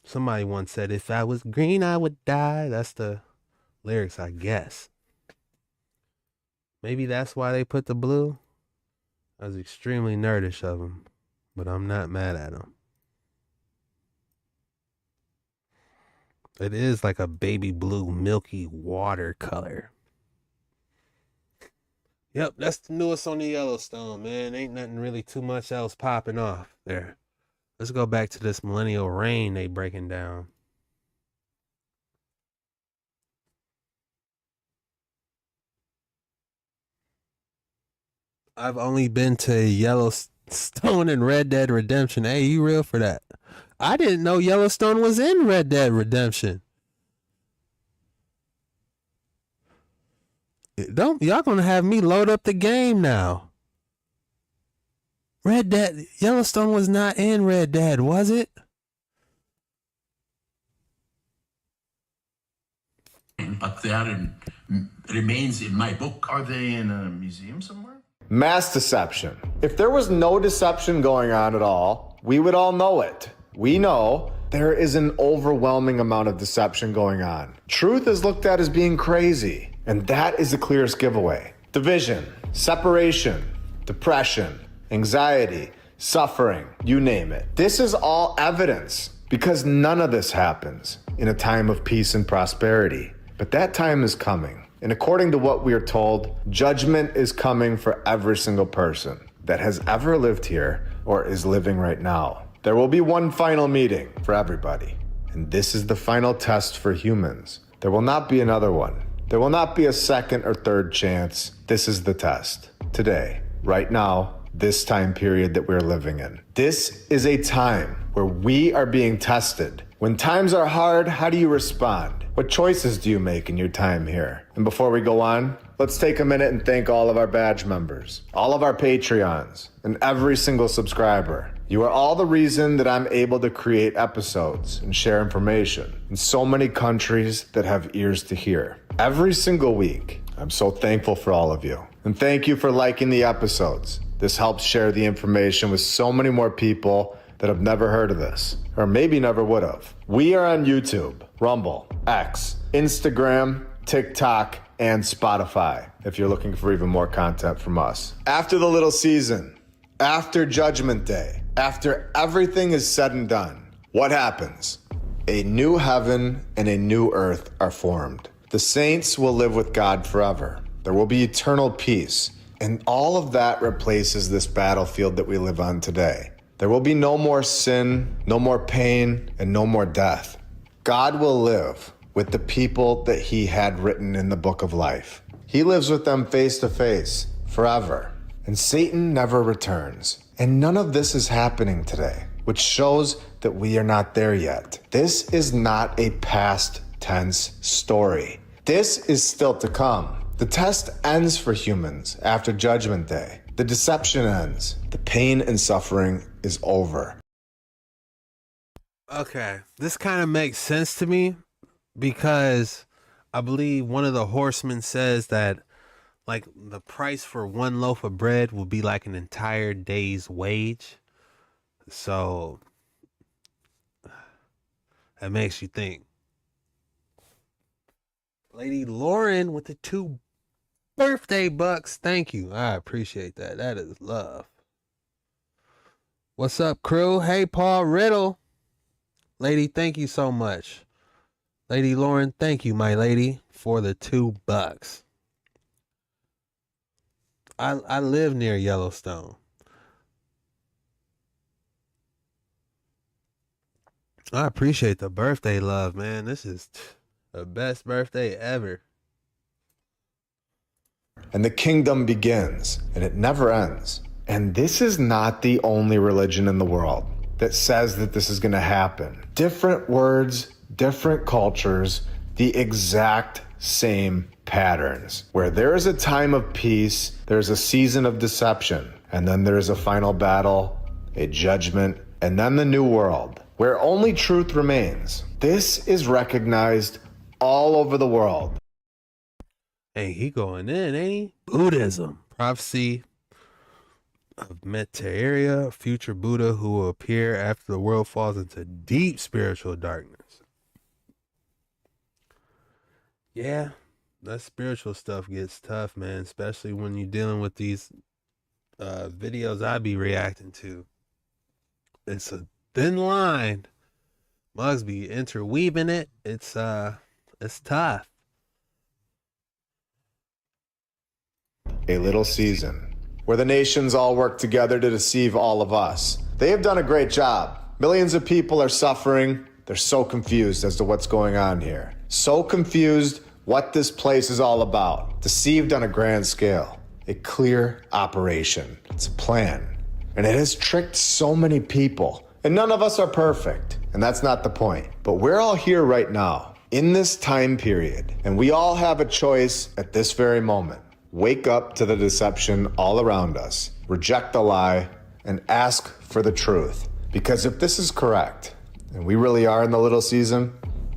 Somebody once said, if I was green, I would die. That's the lyrics, I guess. Maybe that's why they put the blue. I was extremely nerdish of them, but I'm not mad at them. It is like a baby blue, milky water color. Yep, that's the newest on the Yellowstone, man. Ain't nothing really too much else popping off there. Let's go back to this millennial reign they breaking down. I've only been to Yellowstone and Red Dead Redemption. Hey, you real for that? I didn't know Yellowstone was in Red Dead Redemption. Y'all gonna have me load up the game now. Red Dead, Yellowstone was not in Red Dead, was it? But they are in remains in my book. Are they in a museum somewhere? Mass deception. If there was no deception going on at all, we would all know it. We know there is an overwhelming amount of deception going on. Truth is looked at as being crazy, and that is the clearest giveaway. Division, separation, depression, anxiety, suffering, you name it. This is all evidence because none of this happens in a time of peace and prosperity. But that time is coming. And according to what we are told, judgment is coming for every single person that has ever lived here or is living right now. There will be one final meeting for everybody. And this is the final test for humans. There will not be another one. There will not be a second or third chance. This is the test. Today, right now, this time period that we're living in. This is a time where we are being tested. When times are hard, how do you respond? What choices do you make in your time here? And before we go on, let's take a minute and thank all of our badge members, all of our Patreons, and every single subscriber. You are all the reason that I'm able to create episodes and share information in so many countries that have ears to hear. Every single week, I'm so thankful for all of you. And thank you for liking the episodes. This helps share the information with so many more people that have never heard of this, or maybe never would have. We are on YouTube, Rumble, X, Instagram, TikTok, and Spotify, if you're looking for even more content from us. After the little season, after Judgment Day, after everything is said and done, what happens? A new heaven and a new earth are formed. The saints will live with God forever. There will be eternal peace, and all of that replaces this battlefield that we live on today. There will be no more sin, no more pain, and no more death. God will live with the people that he had written in the book of life. He lives with them face to face forever. And Satan never returns. And none of this is happening today, which shows that we are not there yet. This is not a past tense story. This is still to come. The test ends for humans after Judgment Day. The deception ends. The pain and suffering is over. Okay, this kind of makes sense to me because I believe one of the horsemen says that like the price for one loaf of bread will be like an entire day's wage. So that makes you think. Lady Lauren with the 2 birthday bucks. Thank you. I appreciate that. That is love. What's up, crew? Hey, Paul Riddle. Lady, thank you so much. Lady Lauren, thank you, my lady, for the $2. I live near Yellowstone. I appreciate the birthday love, man. This is the best birthday ever. And the kingdom begins, and it never ends. And this is not the only religion in the world that says that this is going to happen. Different words, different cultures, the exact same patterns. Where there is a time of peace, there's a season of deception, and then there's a final battle, a judgment, and then the new world, where only truth remains. This is recognized all over the world. Hey, he going in, ain't he? Buddhism. Prophecy of Meteora, future Buddha who will appear after the world falls into deep spiritual darkness. Yeah, that spiritual stuff gets tough, man, especially when you're dealing with these videos I be reacting to. It's a thin line. Mugs be interweaving it. It's tough. A little season where the nations all work together to deceive all of us. They have done a great job. Millions of people are suffering. They're so confused as to what's going on here. So confused what this place is all about. Deceived on a grand scale. A clear operation. It's a plan. And it has tricked so many people. And none of us are perfect. And that's not the point. But we're all here right now, in this time period. And we all have a choice at this very moment. Wake up to the deception all around us, reject the lie, and ask for the truth. Because if this is correct, and we really are in the little season,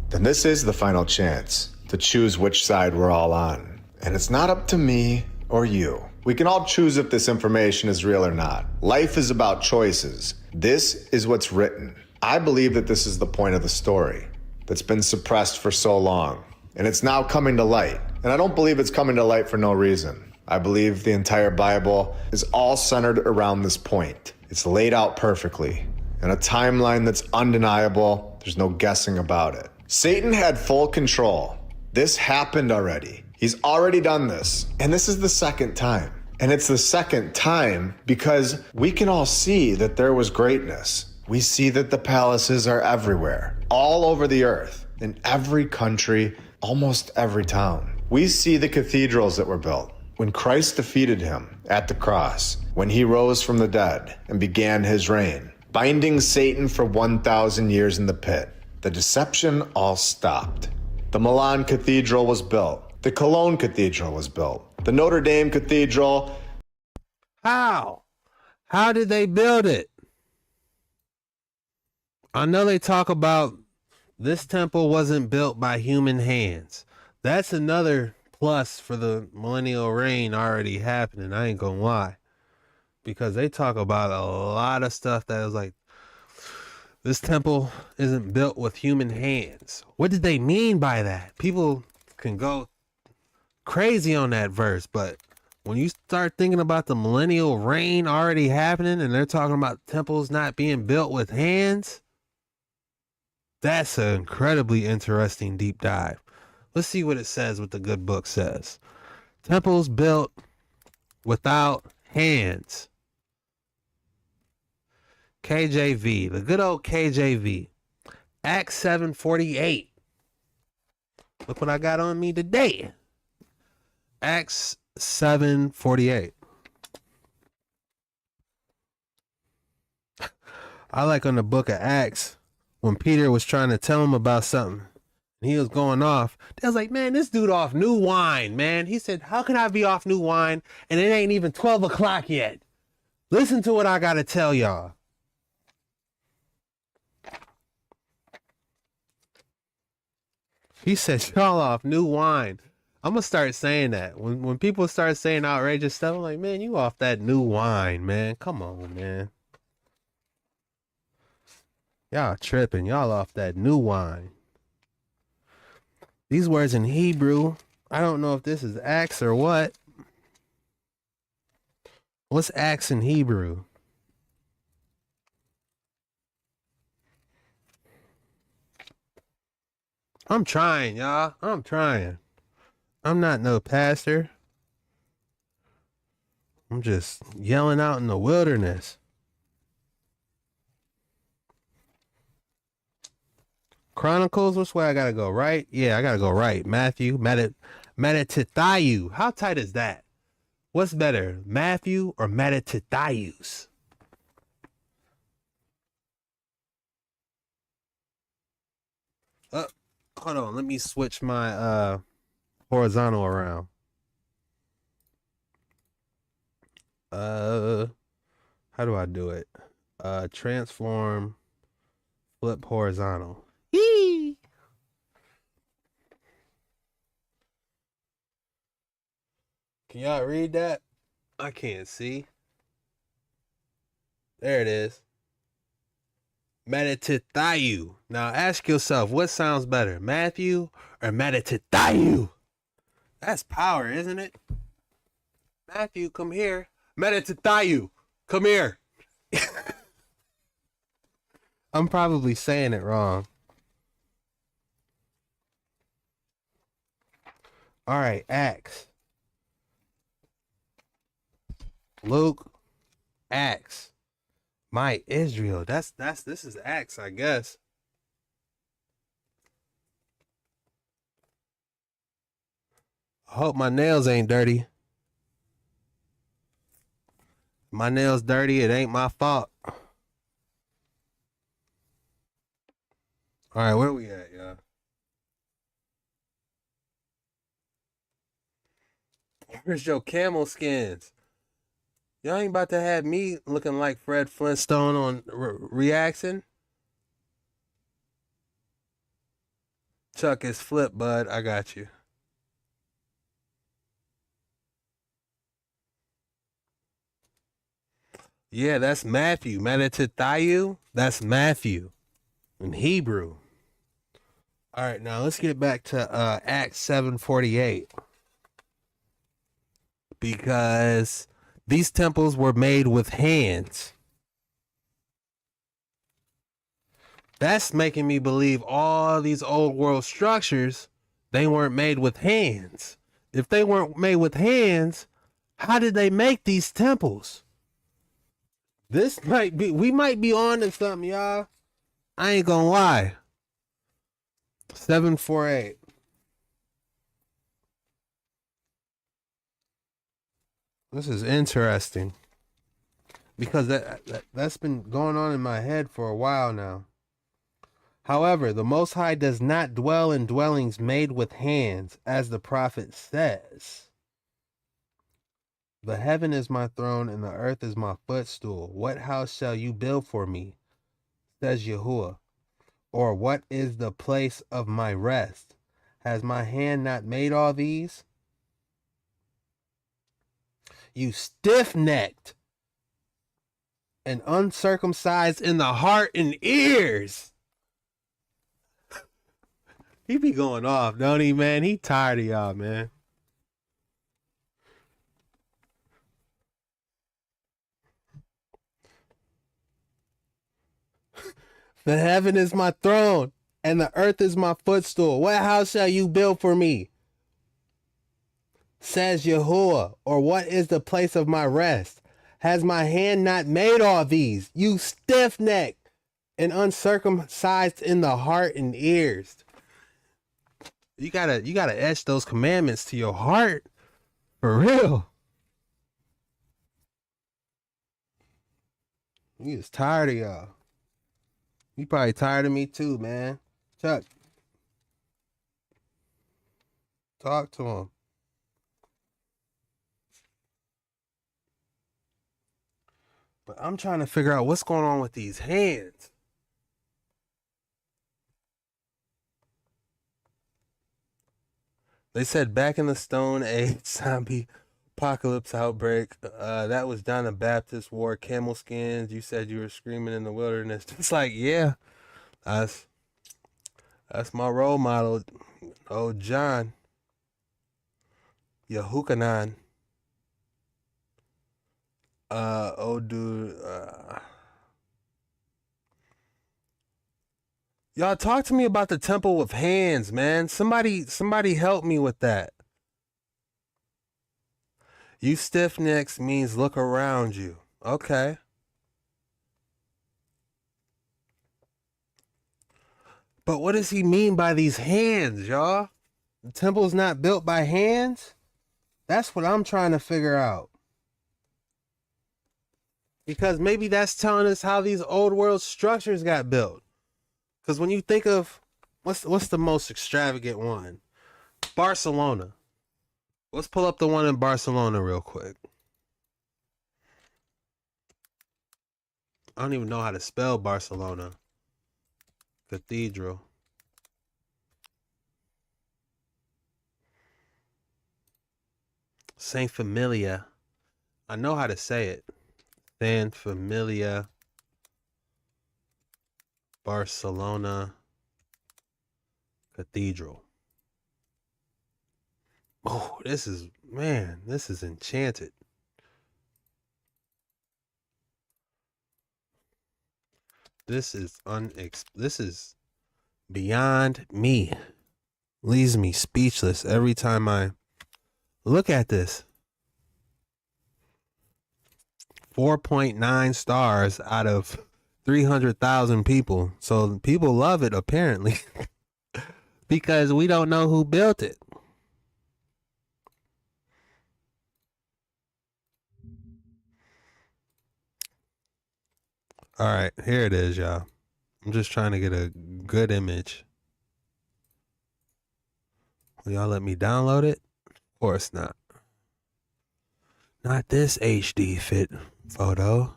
then this is the final chance to choose which side we're all on. And it's not up to me or you. We can all choose if this information is real or not. Life is about choices. This is what's written. I believe that this is the point of the story that's been suppressed for so long. And it's now coming to light. And I don't believe it's coming to light for no reason. I believe the entire Bible is all centered around this point. It's laid out perfectly in a timeline that's undeniable. There's no guessing about it. Satan had full control. This happened already. He's already done this. And this is the second time. And it's the second time because we can all see that there was greatness. We see that the palaces are everywhere, all over the earth, in every country, almost every town. We see the cathedrals that were built when Christ defeated him at the cross, when he rose from the dead and began his reign, binding Satan for 1,000 years in the pit. The deception all stopped. The Milan Cathedral was built. The Cologne Cathedral was built. The Notre Dame Cathedral. How? How did they build it? I know they talk about this temple wasn't built by human hands. That's another plus for the millennial reign already happening. I ain't gonna lie. Because they talk about a lot of stuff that is like, this temple isn't built with human hands. What did they mean by that? People can go crazy on that verse, but when you start thinking about the millennial reign already happening and they're talking about temples not being built with hands, that's an incredibly interesting deep dive. Let's see what it says, what the good book says. Temples built without hands. KJV, the good old KJV. Acts 7:48. Look what I got on me today. Acts 7:48. I like on the book of Acts when Peter was trying to tell him about something and he was going off. I was like, man, this dude off new wine, man. He said, how can I be off new wine and it ain't even 12 o'clock yet? Listen to what I got to tell y'all. He said, y'all off new wine. I'm going to start saying that. When people start saying outrageous stuff, I'm like, man, you off that new wine, man. Come on, man. Y'all tripping. Y'all off that new wine. These words in Hebrew, I don't know if this is Acts or what. What's Acts in Hebrew? I'm trying, y'all. I'm trying. I'm not no pastor. I'm just yelling out in the wilderness. Chronicles, which way I gotta go? Right? Yeah, I gotta go right. Matthew, Metatithayu. How tight is that? What's better, Matthew or Metatithayus? Hold on, let me switch my horizontal around. How do I do it? Transform, flip horizontal. Yee! Can y'all read that? I can't see. There it is. Metatithayu. Now ask yourself, what sounds better, Matthew or Metatithayu? That's power, isn't it? Matthew, come here. Metatithayu, come here. I'm probably saying it wrong. All right, Acts. Luke, Acts. My Israel. This is Acts, I guess. I hope my nails ain't dirty. My nails dirty, it ain't my fault. All right, where we at, y'all? Where's your camel skins? Y'all ain't about to have me looking like Fred Flintstone on reaction. Chuck is flip, bud. I got you. Yeah, that's Matthew. Metatithayu, that's Matthew in Hebrew. All right, now let's get back to Acts 7:48. Because these temples were made with hands. That's making me believe all these old world structures, they weren't made with hands. If they weren't made with hands, how did they make these temples? This might be, we might be on to something, y'all. I ain't gonna lie. 748. This is interesting. Because that's been going on in my head for a while now. However, the Most High does not dwell in dwellings made with hands, as the prophet says. The heaven is my throne, and the earth is my footstool. What house shall you build for me? Says Yahuwah. Or what is the place of my rest? Has my hand not made all these? You stiff-necked and uncircumcised in the heart and ears. He be going off, don't he, man? He tired of y'all, man. The heaven is my throne, and the earth is my footstool. What house shall you build for me? Says Yahuwah. Or what is the place of my rest? Has my hand not made all these? You stiff-necked and uncircumcised in the heart and ears. You gotta etch those commandments to your heart. For real. He is tired of y'all. You probably tired of me too, man. Chuck. Talk to him. But I'm trying to figure out what's going on with these hands. They said back in the Stone Age zombie apocalypse outbreak, that was John the Baptist wore camel skins. You said you were screaming in the wilderness. It's like, yeah, that's my role model. Oh, John. Yehukanan. Oh, dude. Y'all talk to me about the temple with hands, man. Somebody help me with that. You stiff necks means look around you. Okay. But what does he mean by these hands, y'all? The temple's not built by hands? That's what I'm trying to figure out. Because maybe that's telling us how these old world structures got built. Because when you think of, what's the most extravagant one? Barcelona. Let's pull up the one in Barcelona real quick. I don't even know how to spell Barcelona. Cathedral. Saint Familia. I know how to say it. Saint Familia. Barcelona Cathedral. Oh, this is enchanted. This is beyond me. Leaves me speechless every time I look at this. 4.9 stars out of 300,000 people. So people love it apparently because we don't know who built it. All right, here it is, y'all. I'm just trying to get a good image. Will y'all let me download it? Of course not. Not this HD fit photo.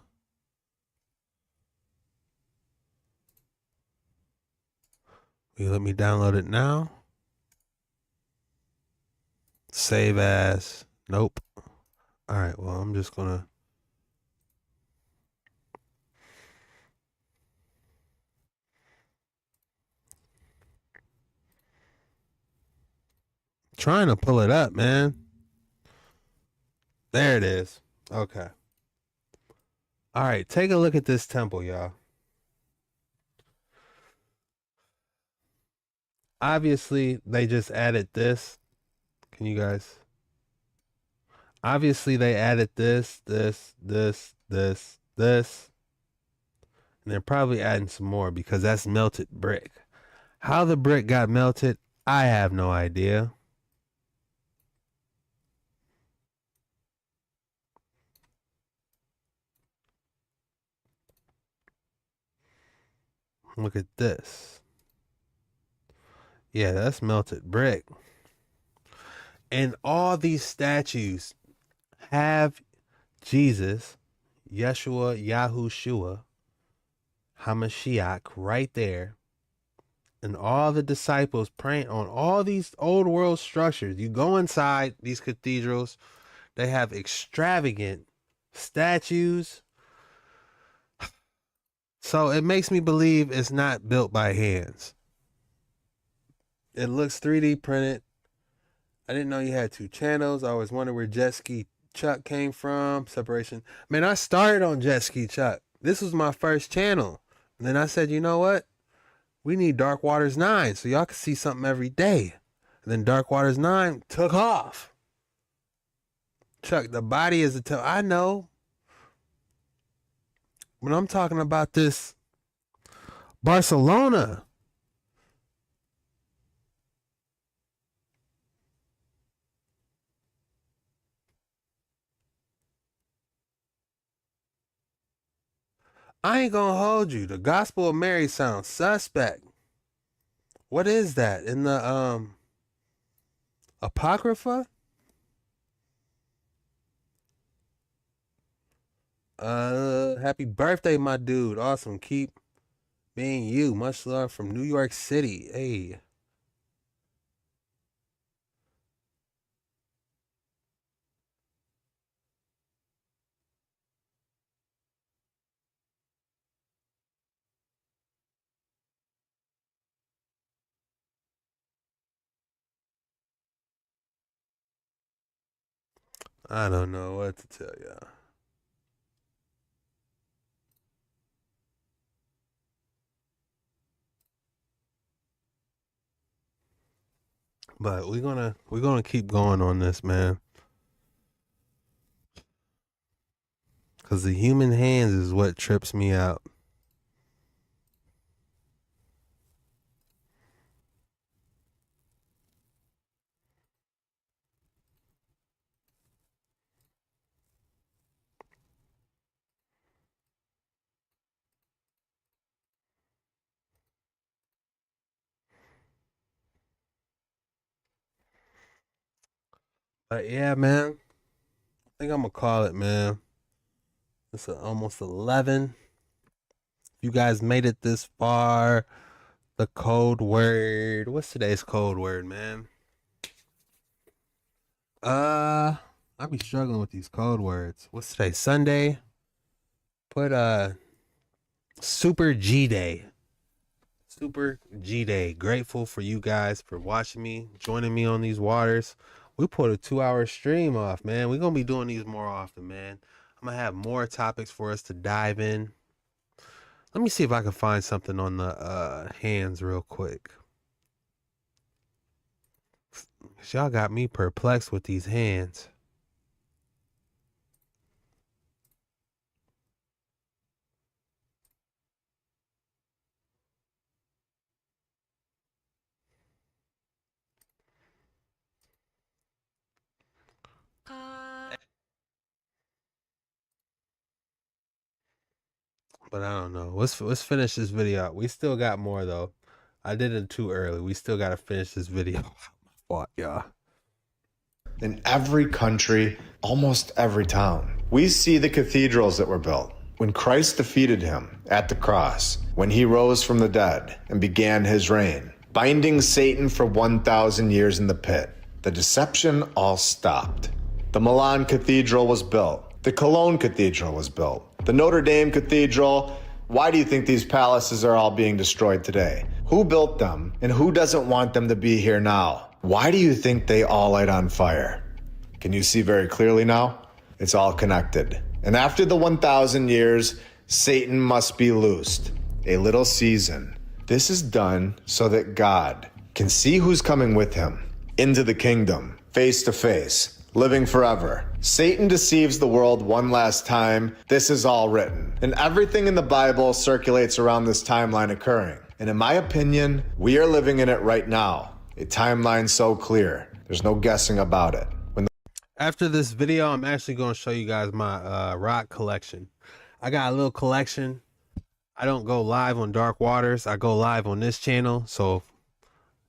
Will you let me download it now? Save as. Nope. All right, well, I'm just gonna. Trying to pull it up, man. There it is. Okay. All right, take a look at this temple, y'all. Obviously, they just added this. Can you guys? Obviously, they added this. And they're probably adding some more because that's melted brick. How the brick got melted, I have no idea. Look at this. Yeah, that's melted brick. And all these statues have Jesus, Yeshua, Yahushua, Hamashiach right there. And all the disciples praying on all these old world structures. You go inside these cathedrals, they have extravagant statues. So it makes me believe it's not built by hands. It looks 3D printed. I didn't know you had two channels. I always wondered where Jet Ski Chuck came from. Separation. Man, I started on Jet Ski Chuck. This was my first channel. And then I said, you know what? We need Dark Waters 9 so y'all can see something every day. And then Dark Waters 9 took off. Chuck, the body is a I know. When I'm talking about this Barcelona. I ain't gonna hold you. The Gospel of Mary sounds suspect. What is that? In the Apocrypha? Happy birthday, my dude. Awesome. Keep being you. Much love from New York City. Hey. I don't know what to tell y'all. But we're gonna keep going on this, man. Because the human hands is what trips me out. But yeah, man. I think I'm going to call it, man. It's almost 11. If you guys made it this far, the code word. What's today's code word, man? I be struggling with these code words. What's today? Sunday? Put Super G Day. Super G Day. Grateful for you guys for watching me, joining me on these waters. We put a 2-hour stream off, man. We're going to be doing these more often, man. I'm going to have more topics for us to dive in. Let me see if I can find something on the hands real quick. Y'all got me perplexed with these hands. But I don't know. Let's finish this video out. We still got more though. I did it too early. We still gotta finish this video. My fault, y'all. In every country, almost every town, we see the cathedrals that were built. When Christ defeated him at the cross, when he rose from the dead and began his reign, binding Satan for 1,000 years in the pit, the deception all stopped. The Milan Cathedral was built. The Cologne Cathedral was built. The Notre Dame Cathedral. Why do you think these palaces are all being destroyed today? Who built them and who doesn't want them to be here now? Why do you think they all light on fire? Can you see very clearly now? It's all connected. And after the 1,000 years, Satan must be loosed. A little season. This is done so that God can see who's coming with him into the kingdom, face to face, living forever. Satan deceives the world one last time. This is all written. And everything in the Bible circulates around this timeline occurring. And in my opinion, we are living in it right now. A timeline so clear. There's no guessing about it. After this video, I'm actually going to show you guys my rock collection. I got a little collection. I don't go live on Dark Waters. I go live on this channel. So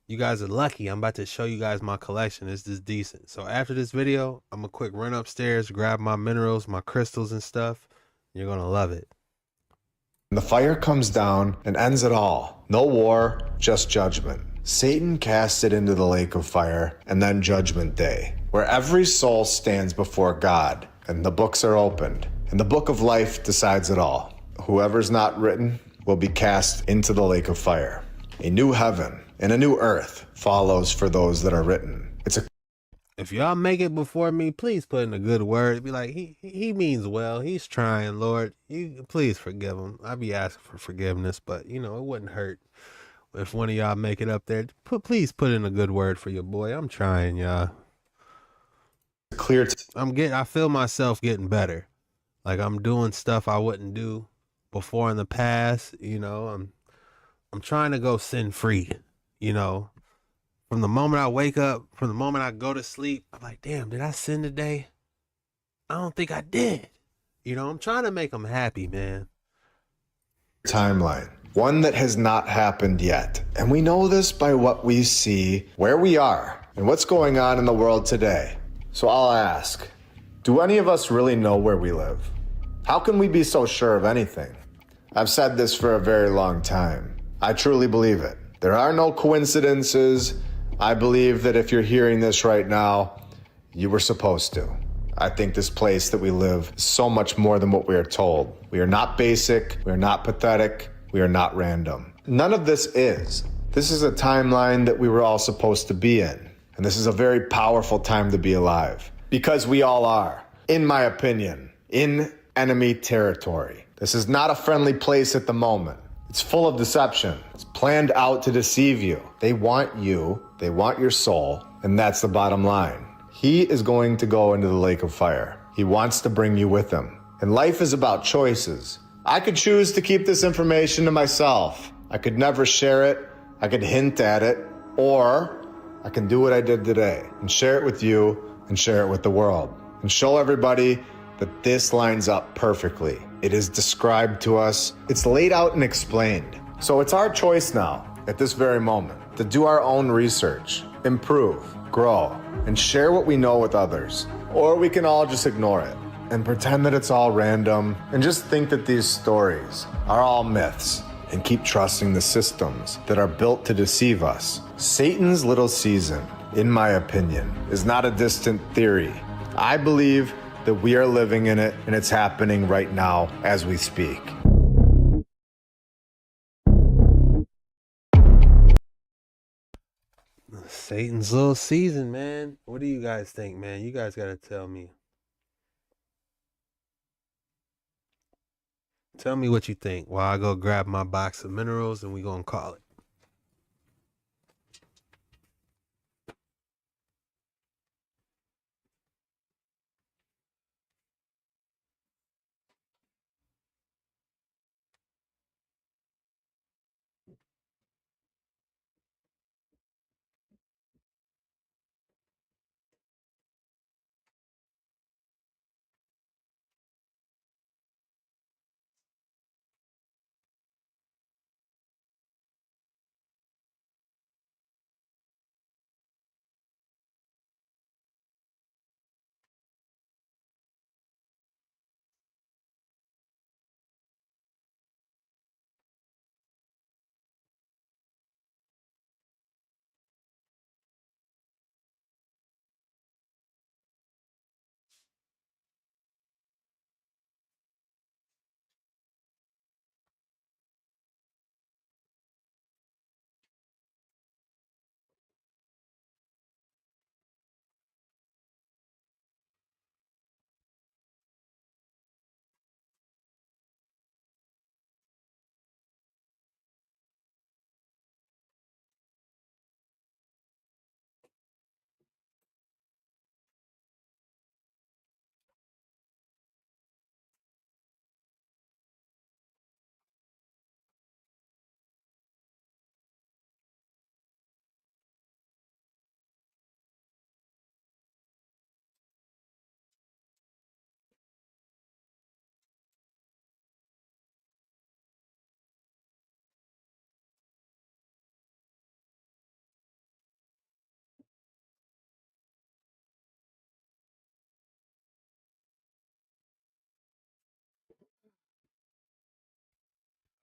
you guys are lucky. I'm about to show you guys my collection. It's just decent. So after this video, I'm going to quick run upstairs, grab my minerals, my crystals and stuff. You're going to love it. The fire comes down and ends it all. No war, just judgment. Satan casts it into the lake of fire, and then Judgment Day, where every soul stands before God, and the books are opened, and the book of life decides it all. Whoever's not written will be cast into the lake of fire. A new heaven and a new earth follows for those that are written. If y'all make it before me, please put in a good word. Be like, he means well. He's trying, Lord. You please forgive him. I'd be asking for forgiveness, but you know, it wouldn't hurt. If one of y'all make it up there, please put in a good word for your boy. I'm trying, y'all. I feel myself getting better. Like I'm doing stuff I wouldn't do before in the past. You know, I'm trying to go sin free. You know, from the moment I wake up, from the moment I go to sleep, I'm like, damn, did I sin today? I don't think I did. You know, I'm trying to make them happy, man. Timeline. One that has not happened yet. And we know this by what we see, where we are, and what's going on in the world today. So I'll ask, do any of us really know where we live? How can we be so sure of anything? I've said this for a very long time. I truly believe it. There are no coincidences. I believe that if you're hearing this right now, you were supposed to. I think this place that we live is so much more than what we are told. We are not basic. We are not pathetic. We are not random. None of this is. This is a timeline that we were all supposed to be in. And this is a very powerful time to be alive. Because we all are, in my opinion, in enemy territory. This is not a friendly place at the moment. It's full of deception. It's planned out to deceive you. They want you. They want your soul. And that's the bottom line. He is going to go into the lake of fire. He wants to bring you with him. And life is about choices. I could choose to keep this information to myself. I could never share it. I could hint at it. Or I can do what I did today and share it with you and share it with the world and show everybody that this lines up perfectly. It is described to us. It's laid out and explained. So it's our choice now, at this very moment, to do our own research, improve, grow, and share what we know with others. Or we can all just ignore it and pretend that it's all random and just think that these stories are all myths and keep trusting the systems that are built to deceive us. Satan's little season, in my opinion, is not a distant theory. I believe that we are living in it, and it's happening right now as we speak. Satan's little season, man. What do you guys think, man? You guys gotta tell me. Tell me what you think while I go grab my box of minerals and we gonna call it.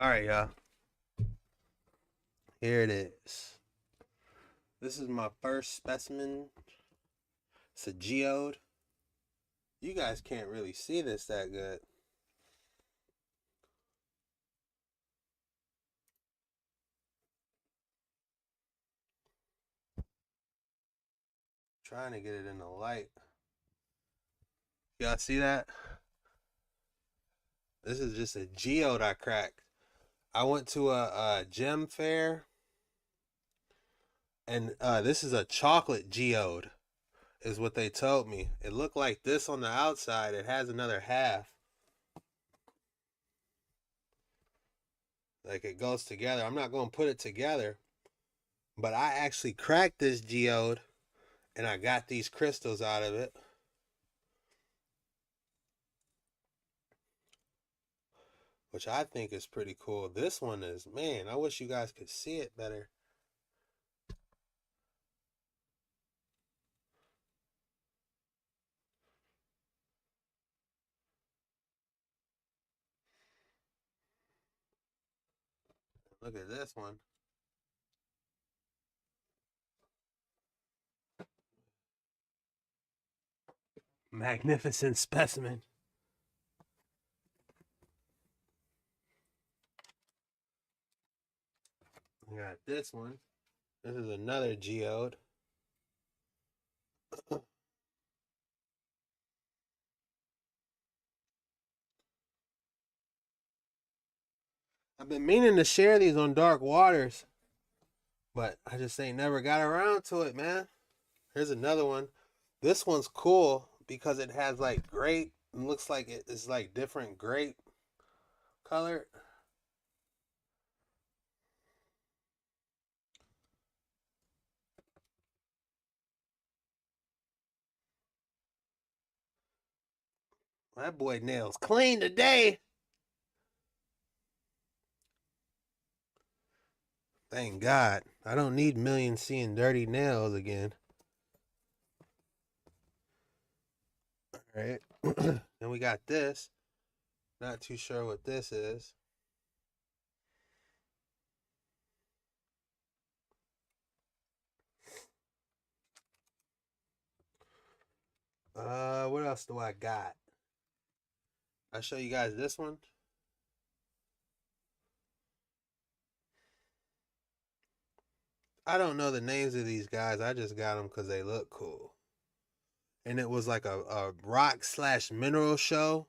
All right, y'all. Here it is. This is my first specimen. It's a geode. You guys can't really see this that good. Trying to get it in the light. Y'all see that? This is just a geode I cracked. I went to a gem fair, and this is a chocolate geode, is what they told me. It looked like this on the outside. It has another half. Like it goes together. I'm not going to put it together, but I actually cracked this geode, and I got these crystals out of it. Which I think is pretty cool. This one is, man, I wish you guys could see it better. Look at this one. Magnificent specimen. We got this one. This is another geode. I've been meaning to share these on Dark Waters, but I just ain't never got around to it, man. Here's another one. This one's cool because it has like great It looks like it's like different grape color. That boy nails clean today. Thank God. I don't need millions seeing dirty nails again. All right. Then we got this. Not too sure what this is. What else do I got? I'll show you guys this one. I don't know the names of these guys. I just got them because they look cool. And it was like a rock/mineral show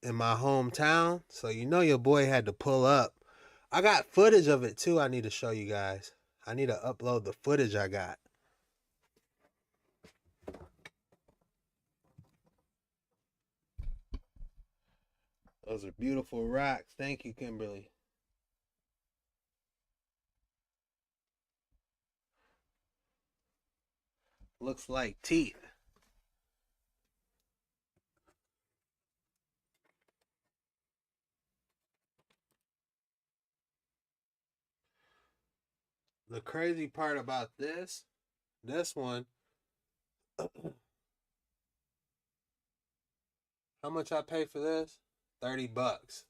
in my hometown. So you know your boy had to pull up. I got footage of it too I need to show you guys. I need to upload the footage I got. Those are beautiful rocks. Thank you, Kimberly. Looks like teeth. The crazy part about this one, how much I pay for this? $30.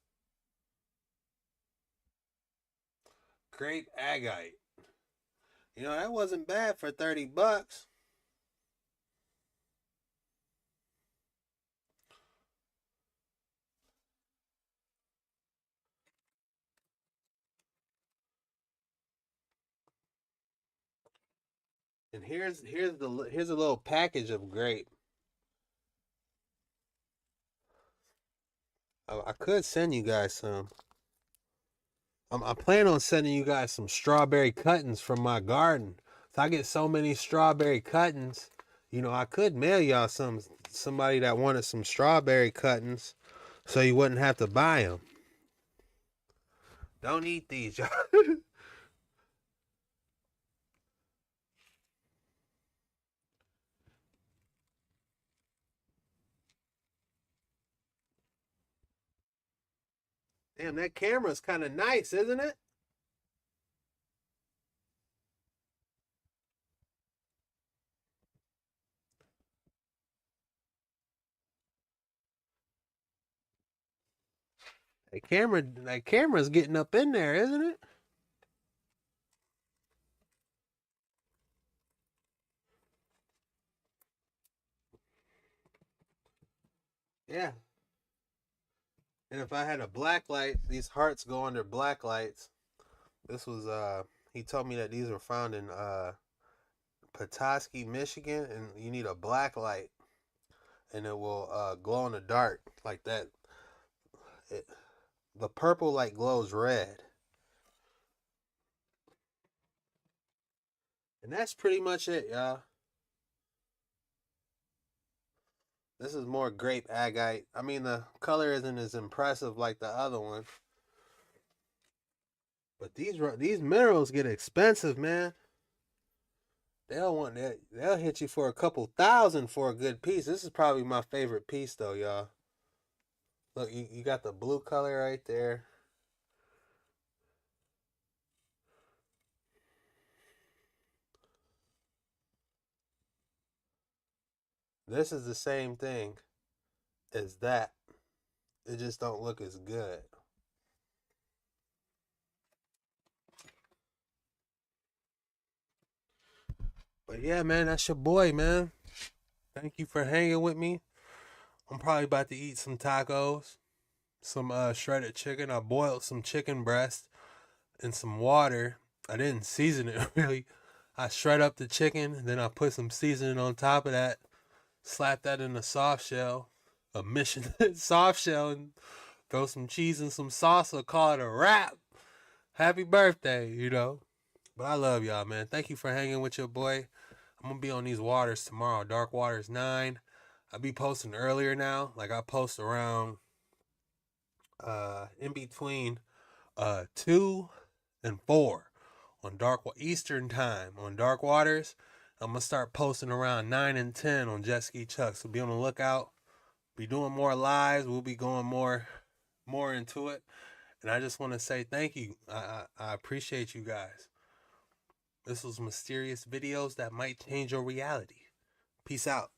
Grape agate. You know, that wasn't bad for $30. And here's a little package of grape. I could send you guys some. I plan on sending you guys some strawberry cuttings from my garden. So I get so many strawberry cuttings, you know, I could mail y'all somebody that wanted some strawberry cuttings, so you wouldn't have to buy them. Don't eat these, y'all. Damn, that camera's kind of nice, isn't it? That camera's getting up in there, isn't it? Yeah. And if I had a black light, these hearts go under black lights. This was he told me that these were found in Petoskey, Michigan, and you need a black light, and it will glow in the dark like that. The purple light glows red. And that's pretty much it, y'all. This is more grape agate. I mean, the color isn't as impressive like the other one. But these minerals get expensive, man. They'll hit you for a couple thousand for a good piece. This is probably my favorite piece though, y'all. Look, you got the blue color right there. This is the same thing as that. It just don't look as good. But yeah, man, that's your boy, man. Thank you for hanging with me. I'm probably about to eat some tacos, some shredded chicken. I boiled some chicken breast in some water. I didn't season it really. I shred up the chicken, then I put some seasoning on top of that. Slap that in a soft shell, a mission soft shell, and throw some cheese and some salsa. Call it a wrap. Happy birthday, you know. But I love y'all, man. Thank you for hanging with your boy. I'm gonna be on these waters tomorrow. Dark Waters 9. I'll be posting earlier now. Like I post around in between 2 and 4 on Eastern time on Dark Waters. I'm gonna start posting around 9 and 10 on Jet Ski Chuck. So be on the lookout. Be doing more lives. We'll be going more into it. And I just want to say thank you. I appreciate you guys. This was Mysterious Videos that might change your reality. Peace out.